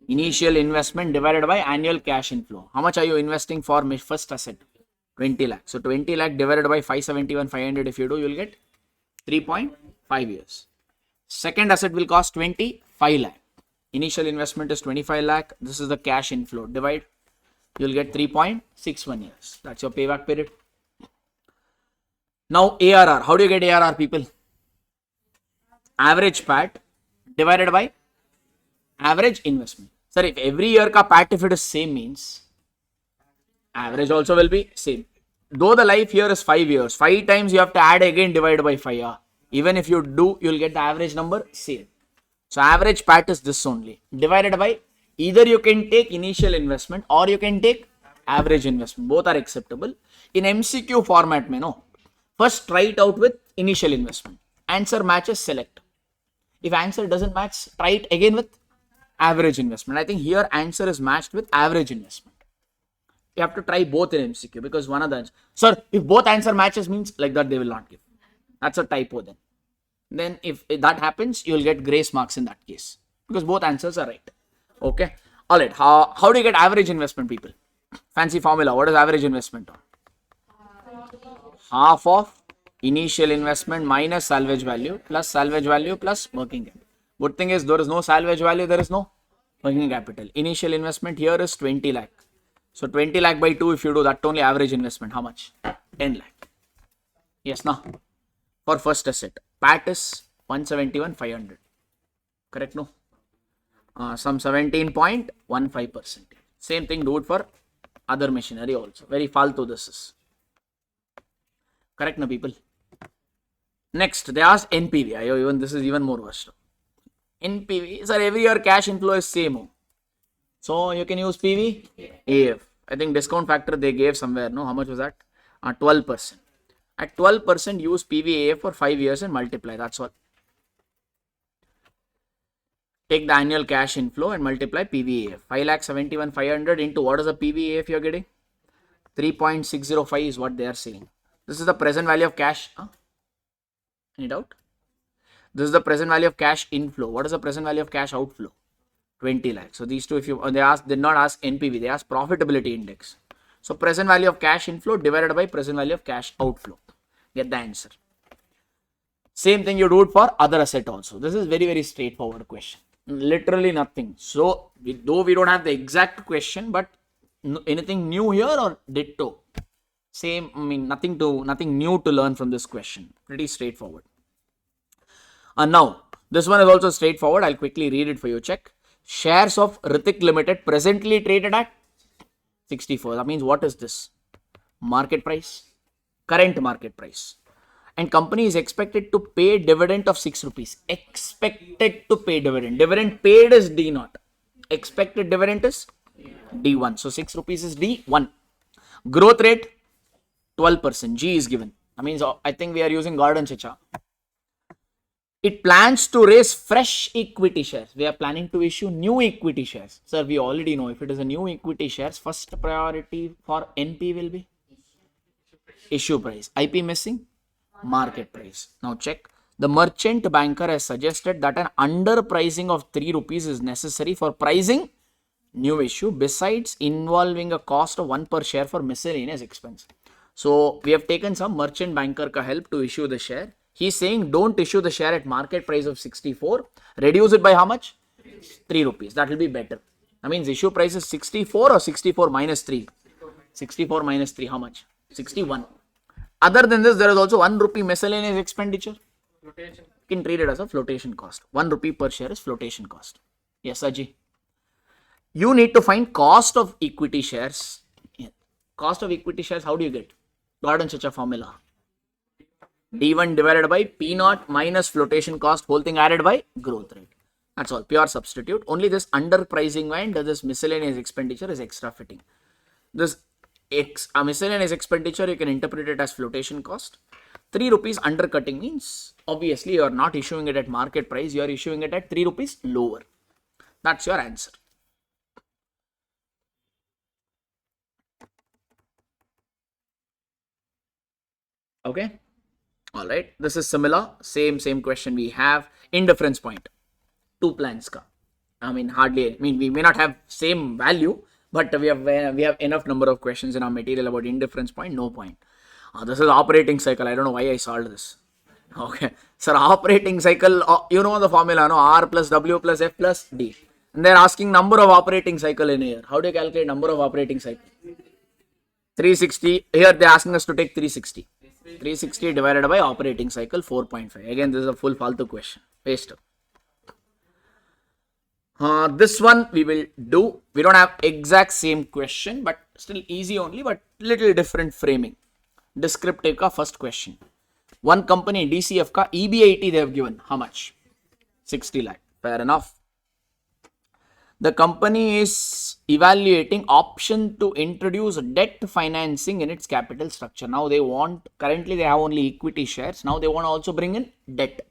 Initial investment divided by annual cash inflow. How much are you investing for first asset? 20 lakh. So 20 lakh divided by 571, 500 if you do, you will get 3.5 years. Second asset will cost 25 lakh. Initial investment is 25 lakh. This is the cash inflow. Divide. You will get 3.61 years. That's your payback period. Now ARR. How do you get ARR, people? Average PAT divided by average investment. Sir, if every year ka PAT, if it is same, means average also will be same. Though the life year is 5 years, 5 times you have to add again divided by 5. Even if you do, you will get the average number same. So average PAT is this only. Divided by, either you can take initial investment or you can take average investment. Both are acceptable. In MCQ format, no. First try it out with initial investment. Answer matches, select. If answer doesn't match, try it again with average investment. I think here answer is matched with average investment. You have to try both in MCQ because one of the answers. Sir, if both answer matches means like that they will not give. That's a typo then. Then if that happens, you will get grace marks in that case because both answers are right. Okay. All right. How do you get average investment, people? Fancy formula. What is average investment? Half of initial investment minus salvage value plus working capital. Good thing is there is no salvage value, there is no working capital. Initial investment here is 20 lakh. So 20 lakh by 2, if you do that, only average investment, how much? 10 lakh. Yes, no? For first asset. PAT is 171,500. Correct, no? Some 17.15%. Same thing, do it for other machinery also. Very faltu this is. Correct, no, people? Next, they ask NPV. Even this is even more worse. NPV, sir, every year cash inflow is same. So you can use PV, AF. I think discount factor they gave somewhere, no? How much was that? 12%. At 12%, use PV, AF for 5 years and multiply. That's all. Take the annual cash inflow and multiply PV, AF. 5,71,500 into what is the PV, AF you're getting? 3.605 is what they are saying. This is the present value of cash. Any doubt? This is the present value of cash inflow. What is the present value of cash outflow? 20 lakhs. So these two, if you they did not ask NPV, they ask profitability index. So present value of cash inflow divided by present value of cash outflow. Get the answer. Same thing you do it for other asset also. This is very, very straightforward question. Literally nothing. So though we don't have the exact question, but anything new here or ditto? Same, I mean nothing new to learn from this question. Pretty straightforward. And now this one is also straightforward. I'll quickly read it for you. Check. Shares of Ritik Limited presently traded at 64. That means what is this? Market price. Current market price. And company is expected to pay dividend of 6 rupees. Expected to pay dividend. Dividend paid is D0. Expected dividend is D1. So 6 rupees is D1. Growth rate 12%. G is given. That means I think we are using Gordon Chicha. It plans to raise fresh equity shares. We are planning to issue new equity shares. Sir, we already know if it is a new equity shares, first priority for NP will be issue price. IP missing? Market price. Now check. The merchant banker has suggested that an underpricing of 3 rupees is necessary for pricing new issue, besides involving a cost of 1 per share for miscellaneous expense. So we have taken some merchant banker ka help to issue the share. He's saying don't issue the share at market price of 64. Reduce it by how much? 3 rupees. That will be better. That means issue price is 64 or 64 minus 3. 64 minus 3, how much? 61. Other than this, there is also 1 rupee miscellaneous expenditure. Flotation. You can treat it as a flotation cost. 1 rupee per share is flotation cost. Yes, Ajay. You need to find cost of equity shares. Cost of equity shares, how do you get? Gordon Chicha formula. D1 divided by P0 minus flotation cost, whole thing added by growth rate. That's all, pure substitute. Only this underpricing and this miscellaneous expenditure is extra fitting. This miscellaneous expenditure, you can interpret it as flotation cost. 3 rupees undercutting means obviously you are not issuing it at market price, you are issuing it at 3 rupees lower. That's your answer. Okay. All right, this is similar, same question we have. Indifference point, 2 plans ka. I mean hardly, we may not have same value, but we have enough number of questions in our material about indifference point, no point. This is operating cycle. I don't know why I solved this. Okay, sir, operating cycle, you know the formula, no? R plus W plus F plus D. And they're asking number of operating cycle in a year. How do you calculate number of operating cycle? 360. Here they're asking us to take 360. 360 divided by operating cycle 4.5. Again, this is a full faltu question. Waste. This one we will do. We don't have exact same question, but still easy only, but little different framing. Descriptive ka first question. One company DCF ka EBIT they have given. How much? 60 lakh. Fair enough. The company is evaluating option to introduce debt financing in its capital structure. Now they want, currently they have only equity shares. Now they want to also bring in debt.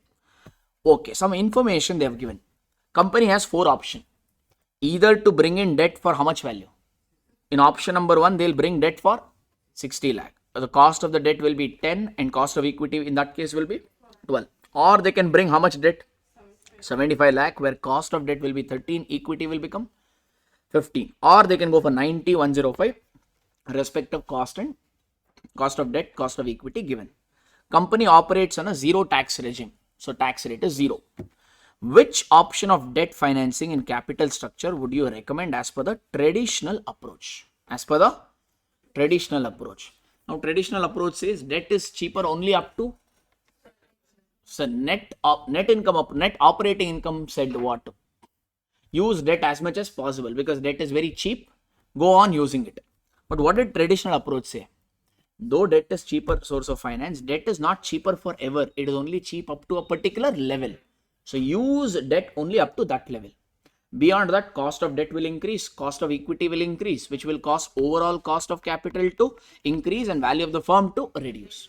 Okay, some information they have given. Company has 4 options. Either to bring in debt for how much value? In option number 1, they'll bring debt for 60 lakh. The cost of the debt will be 10 and cost of equity in that case will be 12. Or they can bring how much debt? 75 lakh, where cost of debt will be 13, equity will become 15. Or they can go for 90, 105, respective cost and cost of debt, cost of equity given. Company operates on a zero tax regime. So tax rate is 0. Which option of debt financing in capital structure would you recommend as per the traditional approach? As per the traditional approach. Now, traditional approach says debt is cheaper only up to, so net operating income said what? Use debt as much as possible because debt is very cheap. Go on using it. But what did traditional approach say? Though debt is cheaper source of finance, debt is not cheaper forever. It is only cheap up to a particular level. So use debt only up to that level. Beyond that, cost of debt will increase, cost of equity will increase, which will cause overall cost of capital to increase and value of the firm to reduce.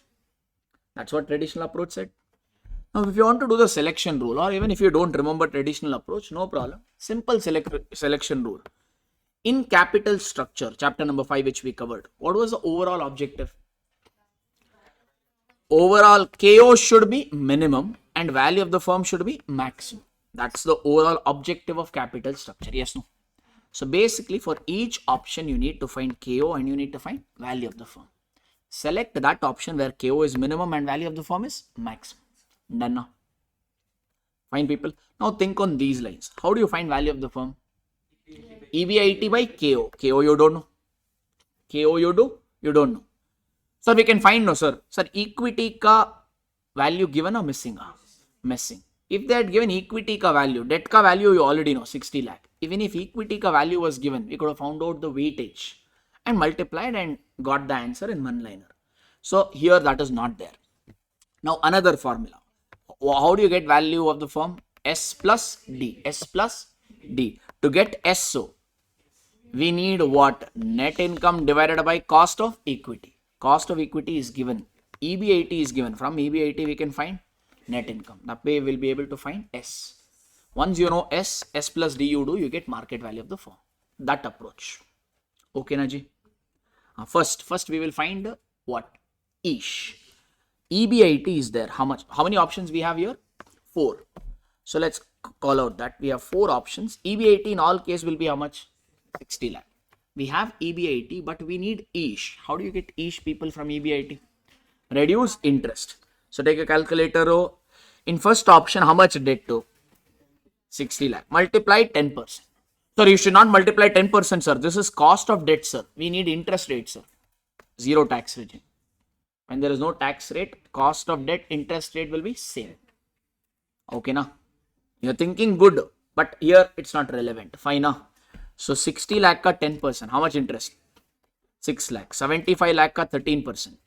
That's what traditional approach said. Now, if you want to do the selection rule, or even if you don't remember traditional approach, no problem. Simple selection rule. In capital structure, chapter number 5, which we covered, what was the overall objective? Overall KO should be minimum and value of the firm should be maximum. That's the overall objective of capital structure. Yes, no? So basically for each option you need to find KO and you need to find value of the firm. Select that option where KO is minimum and value of the firm is maximum. Done now. Fine, people. Now think on these lines. How do you find value of the firm? EBIT by KO. KO you don't know. KO you do? You don't know. Sir, we can find no, sir. Sir, equity ka value given or missing? Missing. If they had given equity ka value, debt ka value you already know, 60 lakh. Even if equity ka value was given, we could have found out the weightage and multiplied and got the answer in one liner. So here that is not there. Now another formula. How do you get value of the firm? S plus D. S plus D. To get SO, we need what? Net income divided by cost of equity. Cost of equity is given. EBIT is given. From EBIT we can find net income. That way we will be able to find S. Once you know S plus D you do, you get market value of the firm. That approach. Okay, Naji? First we will find what? Ish. EBIT is there. How much? How many options we have here? 4. So let's call out that we have 4 options. EBIT in all case will be how much? 60 lakh. We have EBIT, but we need Ish. How do you get Ish, people, from EBIT? Reduce interest. So take a calculator. In first option, how much debt to? 60 lakh. Multiply 10%. Sir, you should not multiply 10%, sir. This is cost of debt, sir. We need interest rate, sir. Zero tax regime. When there is no tax rate, cost of debt, interest rate will be same. Okay, na? You're thinking good, but here it's not relevant. Fine, na? So 60 lakh ka 10%. How much interest? 6 lakh. 75 lakh ka 13%.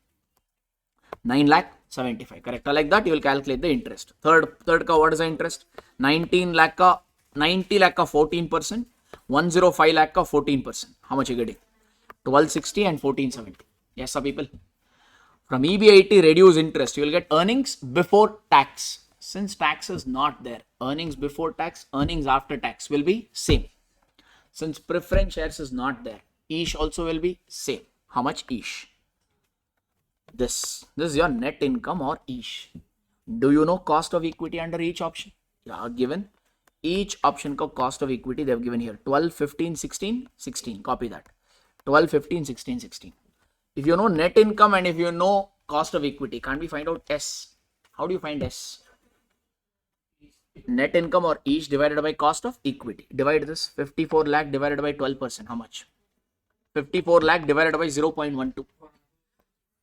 9 lakh 75. Correct. Like that, you will calculate the interest. Third ka what is the interest? 90 lakh ka 14%. 105 lakh ka 14%. How much you getting? 1260 and 1470. Yes, sir, people. From EBIT reduce interest, you will get earnings before tax. Since tax is not there, earnings before tax, earnings after tax will be same. Since preference shares is not there, Ish also will be same. How much Ish? This is your net income or Ish. Do you know cost of equity under each option? Yeah, given. Each option ka cost of equity they have given here. 12, 15, 16, 16. Copy that. 12, 15, 16, 16. If you know net income and if you know cost of equity, can't we find out S? How do you find S? Net income or each divided by cost of equity. Divide this. 54 lakh divided by 12%. How much? 54 lakh divided by 0.12.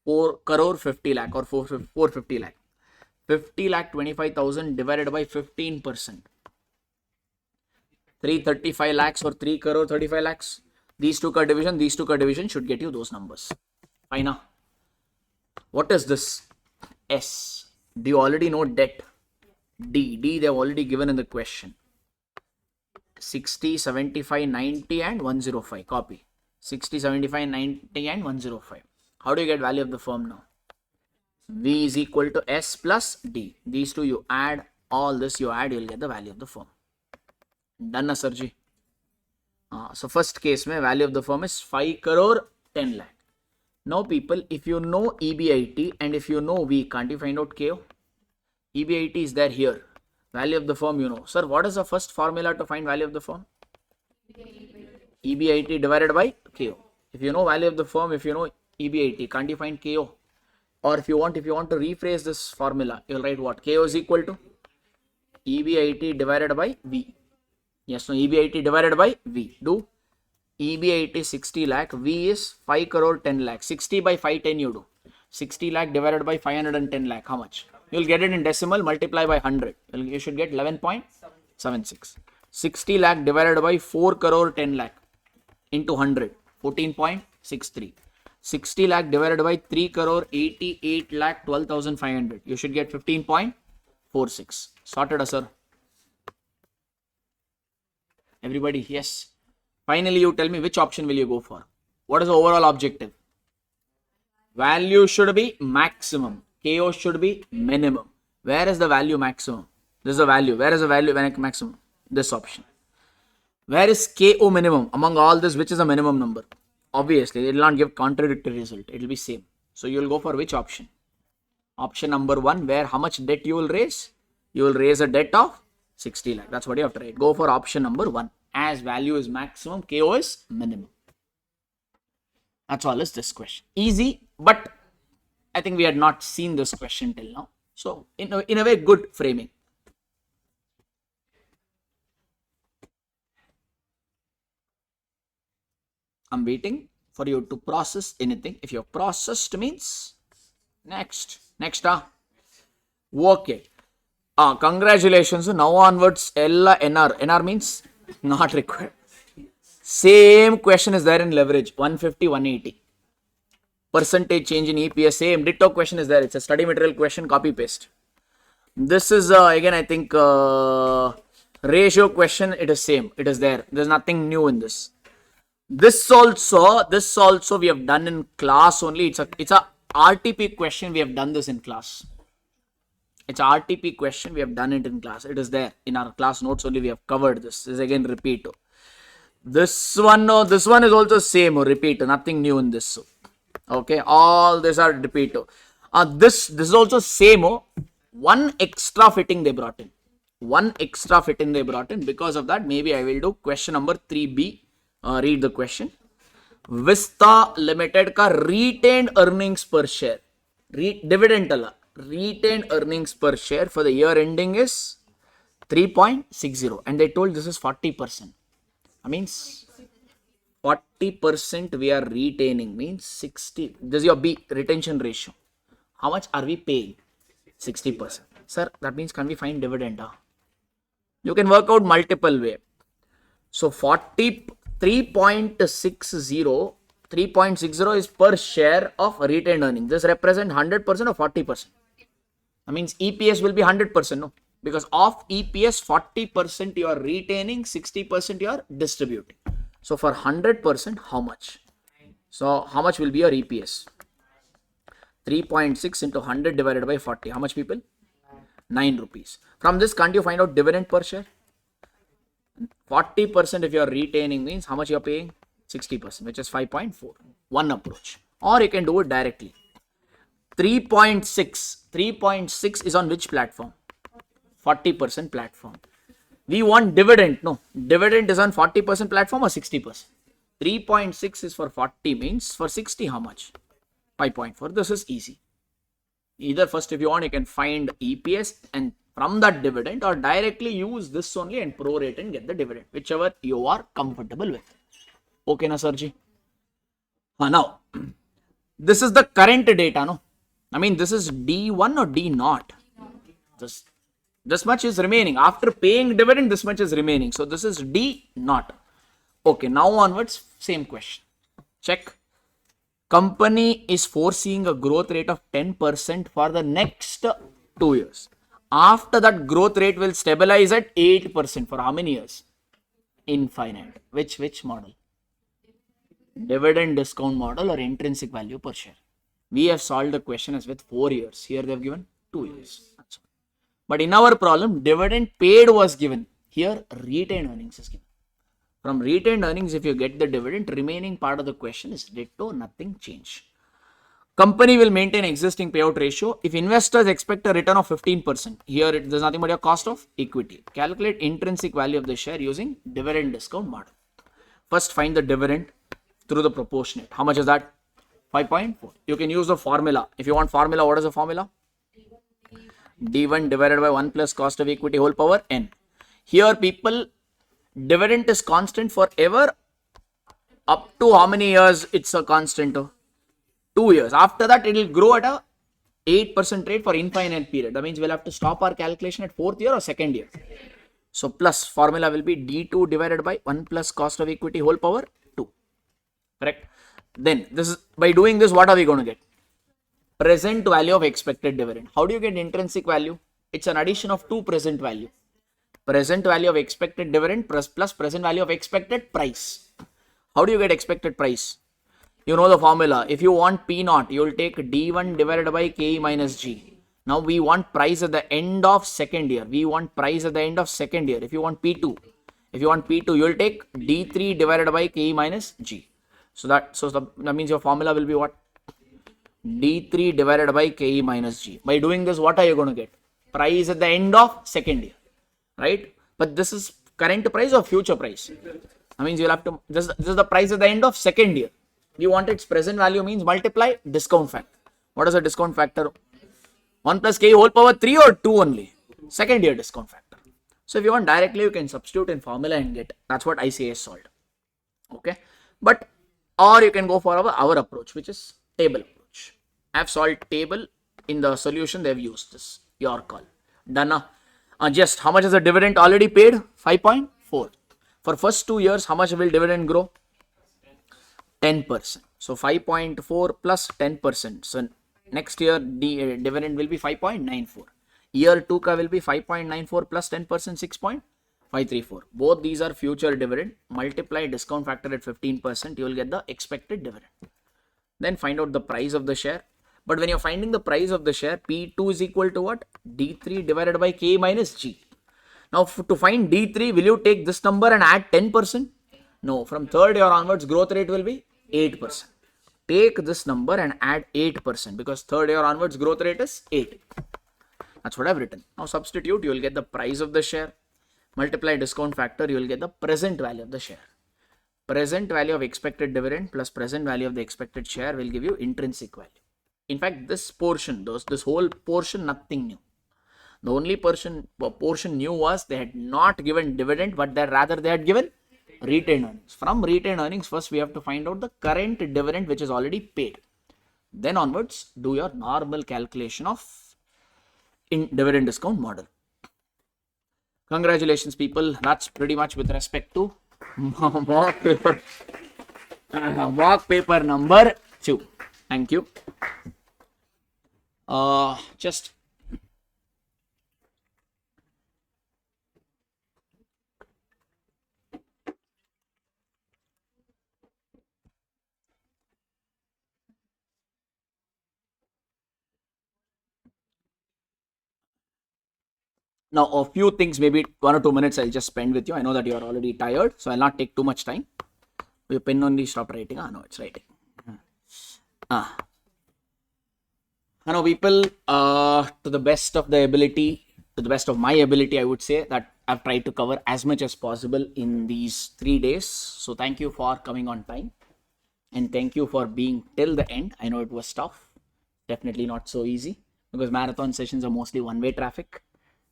4 crore 50 lakh or 450 lakh. 50 lakh 25,000 divided by 15%. 335 lakhs or 3 crore 35 lakhs. These two ka division should get you those numbers. Fine. Now, what is this? S. Do you already know debt? D they have already given in the question. 60, 75, 90 and 105. Copy. 60, 75, 90 and 105. How do you get value of the firm now? V is equal to S plus D. These two you add. All this you add, you will get the value of the firm. Done, Sarji? So first case mein value of the firm is 5 crore 10 lakh. Now people, if you know EBIT and if you know V, can't you find out KO? EBIT is there here. Value of the firm you know. Sir, what is the first formula to find value of the firm? EBIT divided by KO. If you know value of the firm, if you know EBIT, can't you find KO? Or if you want to rephrase this formula, you'll write what? KO is equal to EBIT divided by V. Yes, no, EBIT divided by V. Do EBIT is 60 lakh, V is 5 crore 10 lakh. 60 by 510 you do. 60 lakh divided by 510 lakh, how much? You'll get it in decimal, multiply by 100. You should get 11.76. 60 lakh divided by 4 crore 10 lakh into 100, 14.63. 60 lakh divided by 3 crore 88 lakh 12,500. You should get 15.46. Sorted, sir. Everybody, yes. Finally, you tell me which option will you go for? What is the overall objective? Value should be maximum. KO should be minimum. Where is the value maximum? This is the value. Where is the value maximum? This option. Where is KO minimum? Among all this, which is the minimum number? Obviously, it will not give contradictory result. It will be same. So, you will go for which option? Option number 1, where how much debt you will raise? You will raise a debt of 60 lakh. That's what you have to write. Go for option number 1. As value is maximum, KO is minimum. That's all is this question. Easy, but I think we had not seen this question till now. So, in a way, good framing. I'm waiting for you to process anything. If you have processed means next. Okay. Congratulations. Now onwards, Ella NR. NR means not required. Same question is there in leverage. 150, 180. Percentage change in EPS. Same. Ditto question is there. It's a study material question. Copy paste. This is again I think ratio question. It is same. It is there. There's nothing new in this. This also we have done in class only. It's a RTP question. We have done this in class. It's a RTP question. We have done it in class. It is there in our class notes only. We have covered this. This is again repeat. This one is also same. Repeat. Nothing new in this. Okay. All these are repeat. This is also same. One extra fitting they brought in. Because of that, maybe I will do question number 3B. Read the question. Vista Limited ka retained earnings per share. Dividend alla. Retained earnings per share for the year ending is 3.60. And they told this is 40%. That means 40% we are retaining means 60. This is your B, retention ratio. How much are we paying? 60%. Sir, that means can we find dividend? You can work out multiple way. So 3.60 is per share of retained earnings. This represents 100% or 40%. That means EPS will be 100%, no? Because of EPS, 40% you are retaining, 60% you are distributing. So for 100%, how much? So how much will be your EPS? 3.6 into 100 divided by 40. How much, people? 9 rupees. From this, can't you find out dividend per share? 40% if you are retaining means how much you are paying? 60%, which is 5.4. One approach. Or you can do it directly. 3.6 is on which platform? 40% platform. We want dividend. No, dividend is on 40% platform or 60%. 3.6 is for 40 means for 60 how much? 5.4. This is easy. Either first if you want you can find EPS and from that dividend, or directly use this only and prorate and get the dividend, whichever you are comfortable with. Okay na Sarji? Now, this is the current data, no? I mean, this is D1 or D0. This much is remaining. After paying dividend, this much is remaining. So, this is D0. Okay, now onwards, same question. Check. Company is foreseeing a growth rate of 10% for the next 2 years. After that, growth rate will stabilize at 8% for how many years? Infinite. Which model? Dividend discount model or intrinsic value per share. We have solved the question as with 4 years. Here they have given 2 years. That's all. But in our problem, dividend paid was given. Here, retained earnings is given. From retained earnings, if you get the dividend, remaining part of the question is ditto, nothing change. Company will maintain existing payout ratio. If investors expect a return of 15%, here there's nothing but your cost of equity. Calculate intrinsic value of the share using dividend discount model. First, find the dividend through the proportionate. How much is that? 5.4. You can use the formula. If you want formula, what is the formula? D1 divided by 1 plus cost of equity whole power n. Here, people, dividend is constant forever. Up to how many years it's a constant? 2 years. After that, it will grow at a 8% rate for infinite period. That means we'll have to stop our calculation at 4th year or 2nd year. So plus formula will be D2 divided by 1 plus cost of equity whole power 2. Correct? Then this is, by doing this, what are we going to get? Present value of expected dividend. How do you get intrinsic value? It's an addition of two present value. Present value of expected dividend plus present value of expected price. How do you get expected price? You know the formula. If you want P naught, you will take D1 divided by KE minus G. Now we want price at the end of 2nd year. We want price at the end of 2nd year. If you want P2, you will take D3 divided by KE minus G. So that means your formula will be what? D3 divided by KE minus G. By doing this, what are you going to get? Price at the end of 2nd year, right? But this is current price or future price. That means you'll have to, this is the price at the end of 2nd year. You want its present value means multiply discount factor. What is the discount factor? 1 plus k whole power 3 or 2 only? 2nd year discount factor. So if you want directly, you can substitute in formula and get. That's what ICA is solved. Okay. But, or you can go for our approach, which is table approach. I have solved table. In the solution, they have used this. Your call. Done. Just how much is the dividend already paid? 5.4. For first 2 years, how much will dividend grow? 10%. So 5.4 plus 10%. So next year dividend will be 5.94. Year 2 ka will be 5.94 plus 10%, 6.534. Both these are future dividend. Multiply discount factor at 15%. You will get the expected dividend. Then find out the price of the share. But when you're finding the price of the share, P2 is equal to what? D3 divided by K minus G. Now to find D3, will you take this number and add 10%? No, from 3rd year onwards, growth rate will be 8%. Take this number and add 8% because 3rd year onwards growth rate is 8. That's what I've written. Now substitute, you will get the price of the share. Multiply discount factor, you will get the present value of the share. Present value of expected dividend plus present value of the expected share will give you intrinsic value. In fact, this portion, this whole portion, nothing new. The only portion new was they had not given dividend, but rather they had given retained earnings. From retained earnings, first we have to find out the current dividend which is already paid. Then onwards, do your normal calculation of dividend discount model. Congratulations, people. That's pretty much with respect to mock paper number 2. Thank you. Just now a few things, maybe 1 or 2 minutes I'll just spend with you. I know that you are already tired, so I'll not take too much time. Your pen only stopped writing. No, it's writing. Hello people, to the best of my ability, I would say that I've tried to cover as much as possible in these 3 days. So thank you for coming on time and thank you for being till the end. I know it was tough, definitely not so easy because marathon sessions are mostly one-way traffic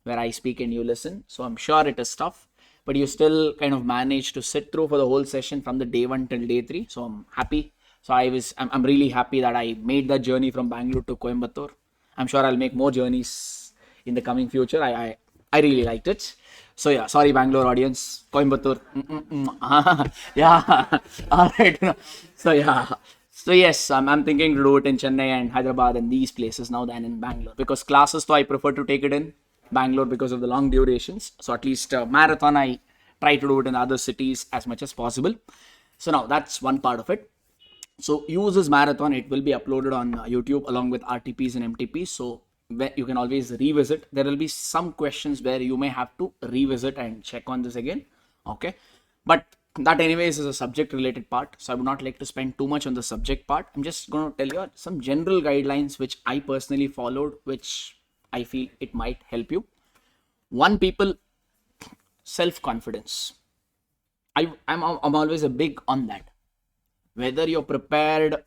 where I speak and you listen. So I'm sure it is tough, but you still kind of managed to sit through for the whole session from the day 1 till day 3. So I'm happy. So I'm really happy that I made that journey from Bangalore to Coimbatore. I'm sure I'll make more journeys in the coming future. I really liked it. So yeah, sorry Bangalore audience, Coimbatore. Yeah, all right. So yeah, so yes, I'm thinking to do it in Chennai and Hyderabad and these places now than in Bangalore because classes, so I prefer to take it in Bangalore because of the long durations. So at least marathon, I try to do it in other cities as much as possible. So now that's one part of it. So use this marathon. It will be uploaded on YouTube along with RTPs and MTPs. So you can always revisit. There will be some questions where you may have to revisit and check on this again. Okay. But That anyways is a subject related part, so I would not like to spend too much on the subject part. I'm just going to tell you some general guidelines which I personally followed, which I feel it might help you. One, people, self-confidence. I'm always a big on that. Whether you're prepared,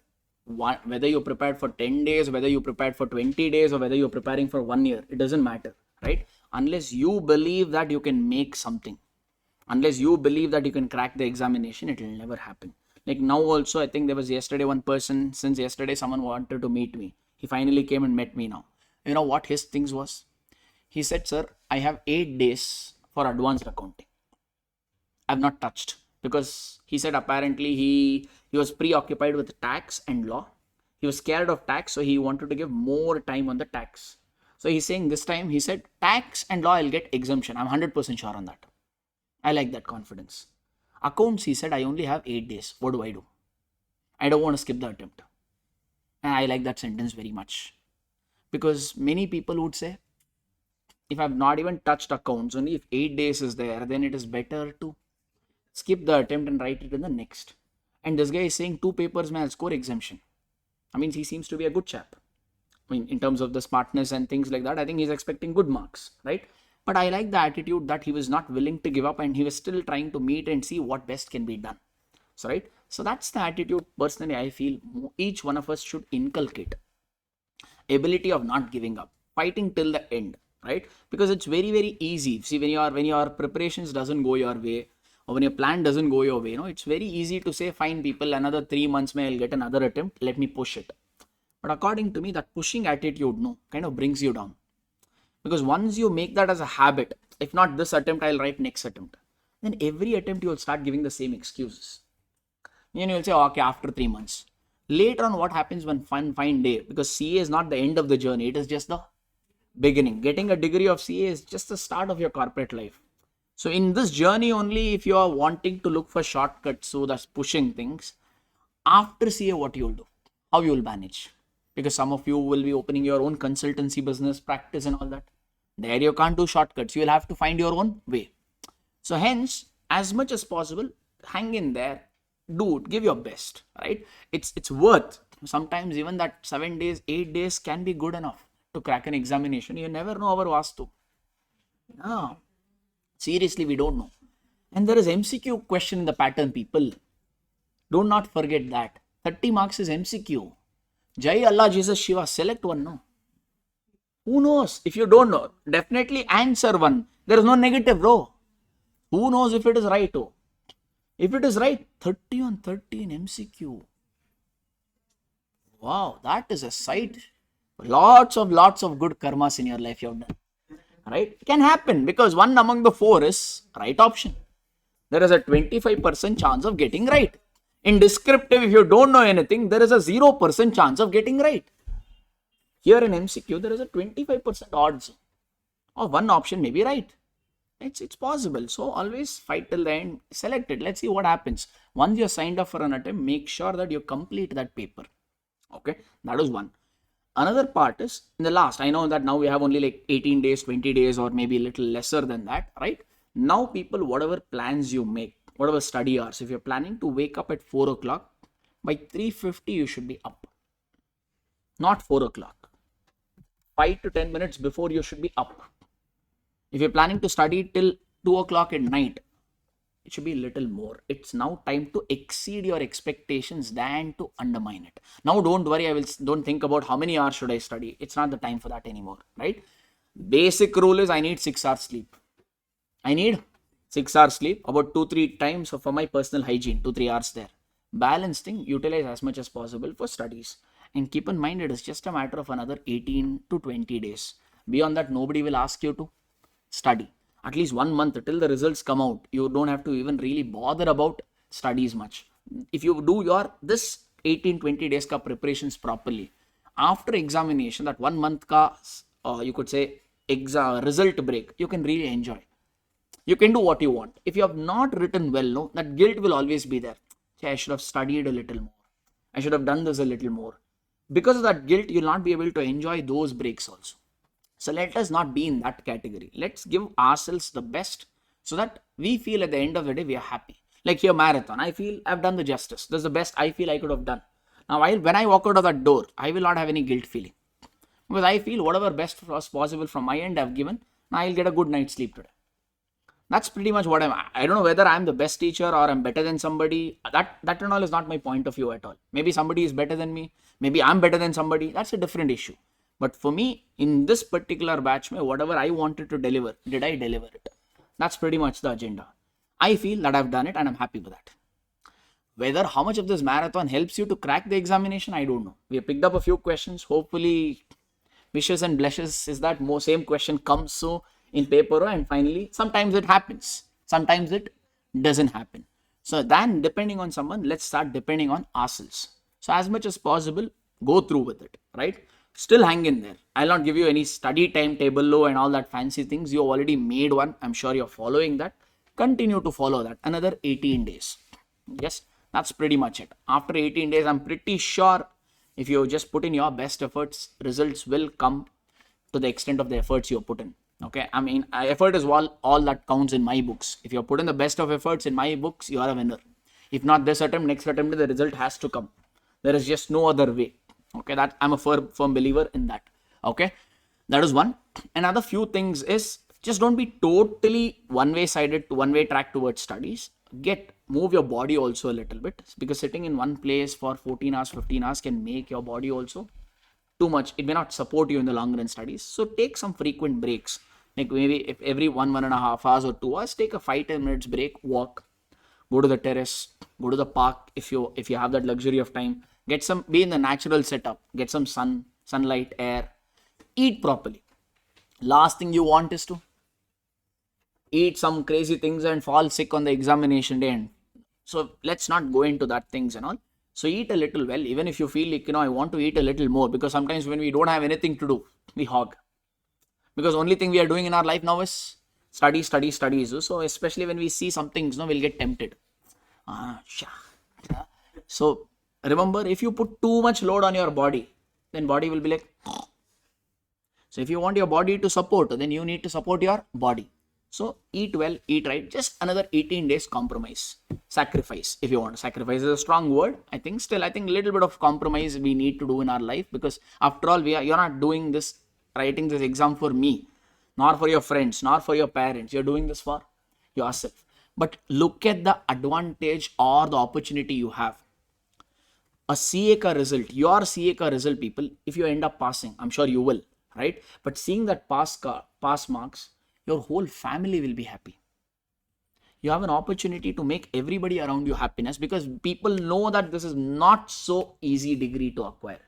whether you're prepared for 10 days, whether you're prepared for 20 days, or whether you're preparing for 1 year, it doesn't matter, right? Unless you believe that you can make something, unless you believe that you can crack the examination, it will never happen. Like now also, I think there was yesterday one person, since yesterday someone wanted to meet me. He finally came and met me now. You know what his things was? He said, sir, I have 8 days for advanced accounting. I've not touched, because he said apparently he was preoccupied with tax and law. He was scared of tax, so he wanted to give more time on the tax. So he's saying this time, he said, tax and law, I'll get exemption. I'm 100% sure on that. I like that confidence. Accounts, he said, I only have 8 days. What do? I don't want to skip the attempt. And I like that sentence very much. Because many people would say, if I've not even touched accounts, only if 8 days is there, then it is better to skip the attempt and write it in the next. And this guy is saying 2 papers may I'll score exemption. I mean, he seems to be a good chap. I mean, in terms of the smartness and things like that, I think he's expecting good marks, right? But I like the attitude that he was not willing to give up and he was still trying to meet and see what best can be done. So, right? So that's the attitude personally I feel each one of us should inculcate. Ability of not giving up, fighting till the end, right? Because it's very, very easy. See, when your preparations doesn't go your way, or when your plan doesn't go your way, it's very easy to say, fine people, another 3 months may I'll get another attempt, let me push it. But according to me, that pushing attitude, kind of brings you down. Because once you make that as a habit, if not this attempt, I'll write next attempt. Then every attempt you will start giving the same excuses. And you'll say, okay, after 3 months. Later on, what happens when fine day? Because CA is not the end of the journey. It is just the beginning. Getting a degree of CA is just the start of your corporate life. So in this journey only, if you are wanting to look for shortcuts, so that's pushing things, after CA, what you'll do? How you will manage? Because some of you will be opening your own consultancy business, practice and all that. There you can't do shortcuts. You will have to find your own way. So hence, as much as possible, hang in there, do it, give your best, right? It's worth. Sometimes even that 7 days, 8 days can be good enough to crack an examination. You never know our Vastu. No. Seriously, we don't know. And there is MCQ question in the pattern, people. Do not forget that. 30 marks is MCQ. Jai Allah, Jesus, Shiva, select one, no? Who knows? If you don't know, definitely answer one. There is no negative, bro. Who knows if it is right, oh? If it is right, 30 on 30 in MCQ. Wow, that is a sight. Lots of good karmas in your life you have done. Right? It can happen because 1 among the 4 is right option. There is a 25% chance of getting right. In descriptive, if you don't know anything, there is a 0% chance of getting right. Here in MCQ, there is a 25% odds of one option may be right. It's possible. So always fight till the end, select it. Let's see what happens. Once you're signed up for an attempt, make sure that you complete that paper. Okay, that is one. Another part is in the last. I know that now we have only like 18 days, 20 days, or maybe a little lesser than that, right? Now people, whatever plans you make, whatever study hours, if you're planning to wake up at 4 o'clock, by 3:50 you should be up. Not 4 o'clock. 5 to 10 minutes before you should be up. If you're planning to study till 2 o'clock at night, it should be a little more. It's now time to exceed your expectations than to undermine it. Now don't worry, don't think about how many hours should I study. It's not the time for that anymore, right? Basic rule is I need 6 hours sleep. I need 6 hours sleep, about 2-3 times for my personal hygiene, 2-3 hours there. Balance thing, utilize as much as possible for studies. And keep in mind, it is just a matter of another 18 to 20 days. Beyond that, nobody will ask you to study. At least 1 month till the results come out. You don't have to even really bother about studies much. If you do your this 18-20 days ka preparations properly, after examination, that 1 month ka, you could say, result break, you can really enjoy. You can do what you want. If you have not written well, no, that guilt will always be there. I should have studied a little more. I should have done this a little more. Because of that guilt, you'll not be able to enjoy those breaks also. So let us not be in that category. Let's give ourselves the best so that we feel at the end of the day we are happy. Like here, marathon, I feel I've done the justice. That's the best I feel I could have done. Now, when I walk out of that door, I will not have any guilt feeling. Because I feel whatever best was possible from my end I've given, I'll get a good night's sleep today. That's pretty much what I don't know whether I'm the best teacher or I'm better than somebody. That and all is not my point of view at all. Maybe somebody is better than me. Maybe I'm better than somebody. That's a different issue. But for me, in this particular batch, whatever I wanted to deliver, did I deliver it? That's pretty much the agenda. I feel that I've done it and I'm happy with that. Whether how much of this marathon helps you to crack the examination, I don't know. We have picked up a few questions. Hopefully, wishes and blushes is that more same question comes so in paper, and finally sometimes it happens, sometimes it doesn't happen. So then depending on someone, let's start depending on ourselves. So as much as possible, go through with it, right? Still hang in there. I'll not give you any study timetable low and all that fancy things. You already made one. I'm sure you're following that. Continue to follow that. Another 18 days. Yes, that's pretty much it. After 18 days, I'm pretty sure if you just put in your best efforts, results will come to the extent of the efforts you put in. Okay, I mean, effort is all that counts in my books. If you put in the best of efforts in my books, you are a winner. If not this attempt, next attempt, the result has to come. There is just no other way. Okay, that I'm a firm believer in that. Okay, that is one. Another few things is just don't be totally one-way track towards studies. Move your body also a little bit, because sitting in one place for 14 hours, 15 hours can make your body also too much. It may not support you in the long run studies. So take some frequent breaks. Like maybe if every 1.5 hours or 2 hours, take a 5-10 minutes break, walk, go to the terrace, go to the park if you have that luxury of time. Be in the natural setup, get some sunlight, air, eat properly. Last thing you want is to eat some crazy things and fall sick on the examination day. And so let's not go into that things and all. So eat a little well, even if you feel like, I want to eat a little more, because sometimes when we don't have anything to do, we hog. Because only thing we are doing in our life now is study. So especially when we see some things, we'll get tempted. So remember, if you put too much load on your body, then body will be like. So if you want your body to support, then you need to support your body. So eat well, eat right. Just another 18 days compromise. Sacrifice, if you want. Sacrifice is a strong word. I think a little bit of compromise we need to do in our life, because after all, you're not doing this, writing this exam for me, nor for your friends, nor for your parents. You're doing this for yourself. But look at the advantage or the opportunity you have. A CA ka result, your CA ka result, people, if you end up passing, I'm sure you will, right? But seeing that pass marks, your whole family will be happy. You have an opportunity to make everybody around you happiness, because people know that this is not so easy degree to acquire.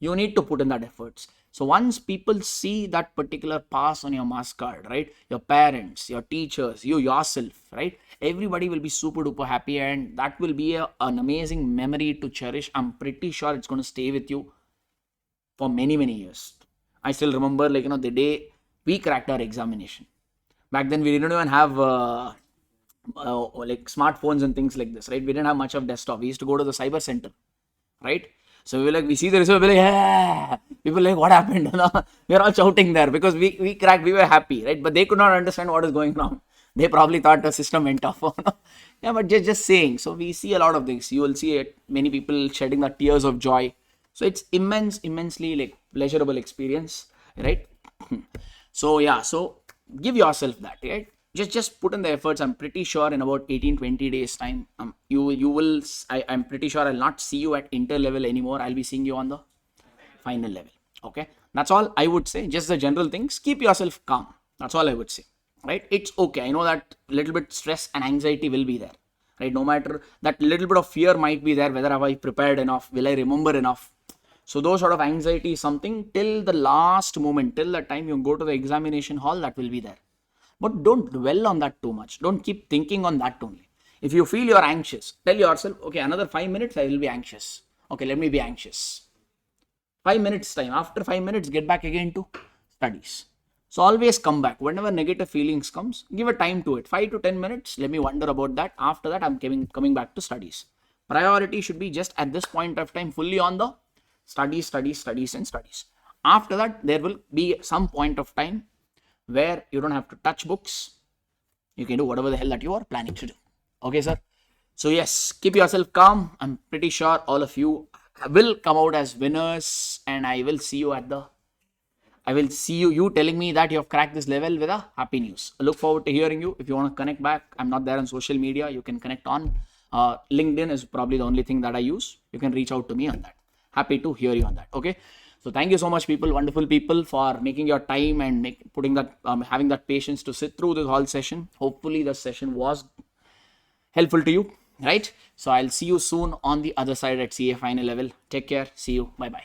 You need to put in that efforts. So once people see that particular pass on your marks card, right? Your parents, your teachers, you yourself, right? Everybody will be super duper happy, and that will be an amazing memory to cherish. I'm pretty sure it's going to stay with you for many, many years. I still remember, the day we cracked our examination. Back then, we didn't even have smartphones and things like this, right? We didn't have much of desktop. We used to go to the cyber center, right? So we see the result, we're like, yeah. People like, what happened? We're all shouting there because we cracked, we were happy, right? But they could not understand what is going on. They probably thought the system went off. Yeah, but just saying. So we see a lot of things. You will see it, many people shedding the tears of joy. So it's immensely pleasurable experience, right? So yeah, so give yourself that, right? Just put in the efforts. I'm pretty sure in about 18-20 days time, I'm pretty sure I'll not see you at inter level anymore. I'll be seeing you on the final level. Okay, that's all I would say. Just the general things. Keep yourself calm. That's all I would say, right? It's okay. I know that little bit stress and anxiety will be there, right? No matter that, little bit of fear might be there. Whether have I prepared enough? Will I remember enough? So those sort of anxiety is something till the last moment, till the time you go to the examination hall, that will be there. But don't dwell on that too much. Don't keep thinking on that only. If you feel you're anxious, tell yourself, okay, another 5 minutes, I will be anxious. Okay, let me be anxious. 5 minutes time. After 5 minutes, get back again to studies. So always come back. Whenever negative feelings comes, give a time to it. 5 to 10 minutes. Let me wonder about that. After that, I'm coming back to studies. Priority should be just at this point of time fully on the studies. After that, there will be some point of time where you don't have to touch books. You can do whatever the hell that you are planning to do. Okay, sir. So yes, keep yourself calm. I'm pretty sure all of you will come out as winners, and I will see you telling me that you have cracked this level with a happy news. I look forward to hearing you. If you want to connect back, I'm not there on social media. You can connect on LinkedIn is probably the only thing that I use. You can reach out to me on that. Happy to hear you on that. Okay. So thank you so much, people, wonderful people, for making your time and putting that, having that patience to sit through this whole session. Hopefully the session was helpful to you, right? So I'll see you soon on the other side at CA final level. Take care. See you. Bye bye.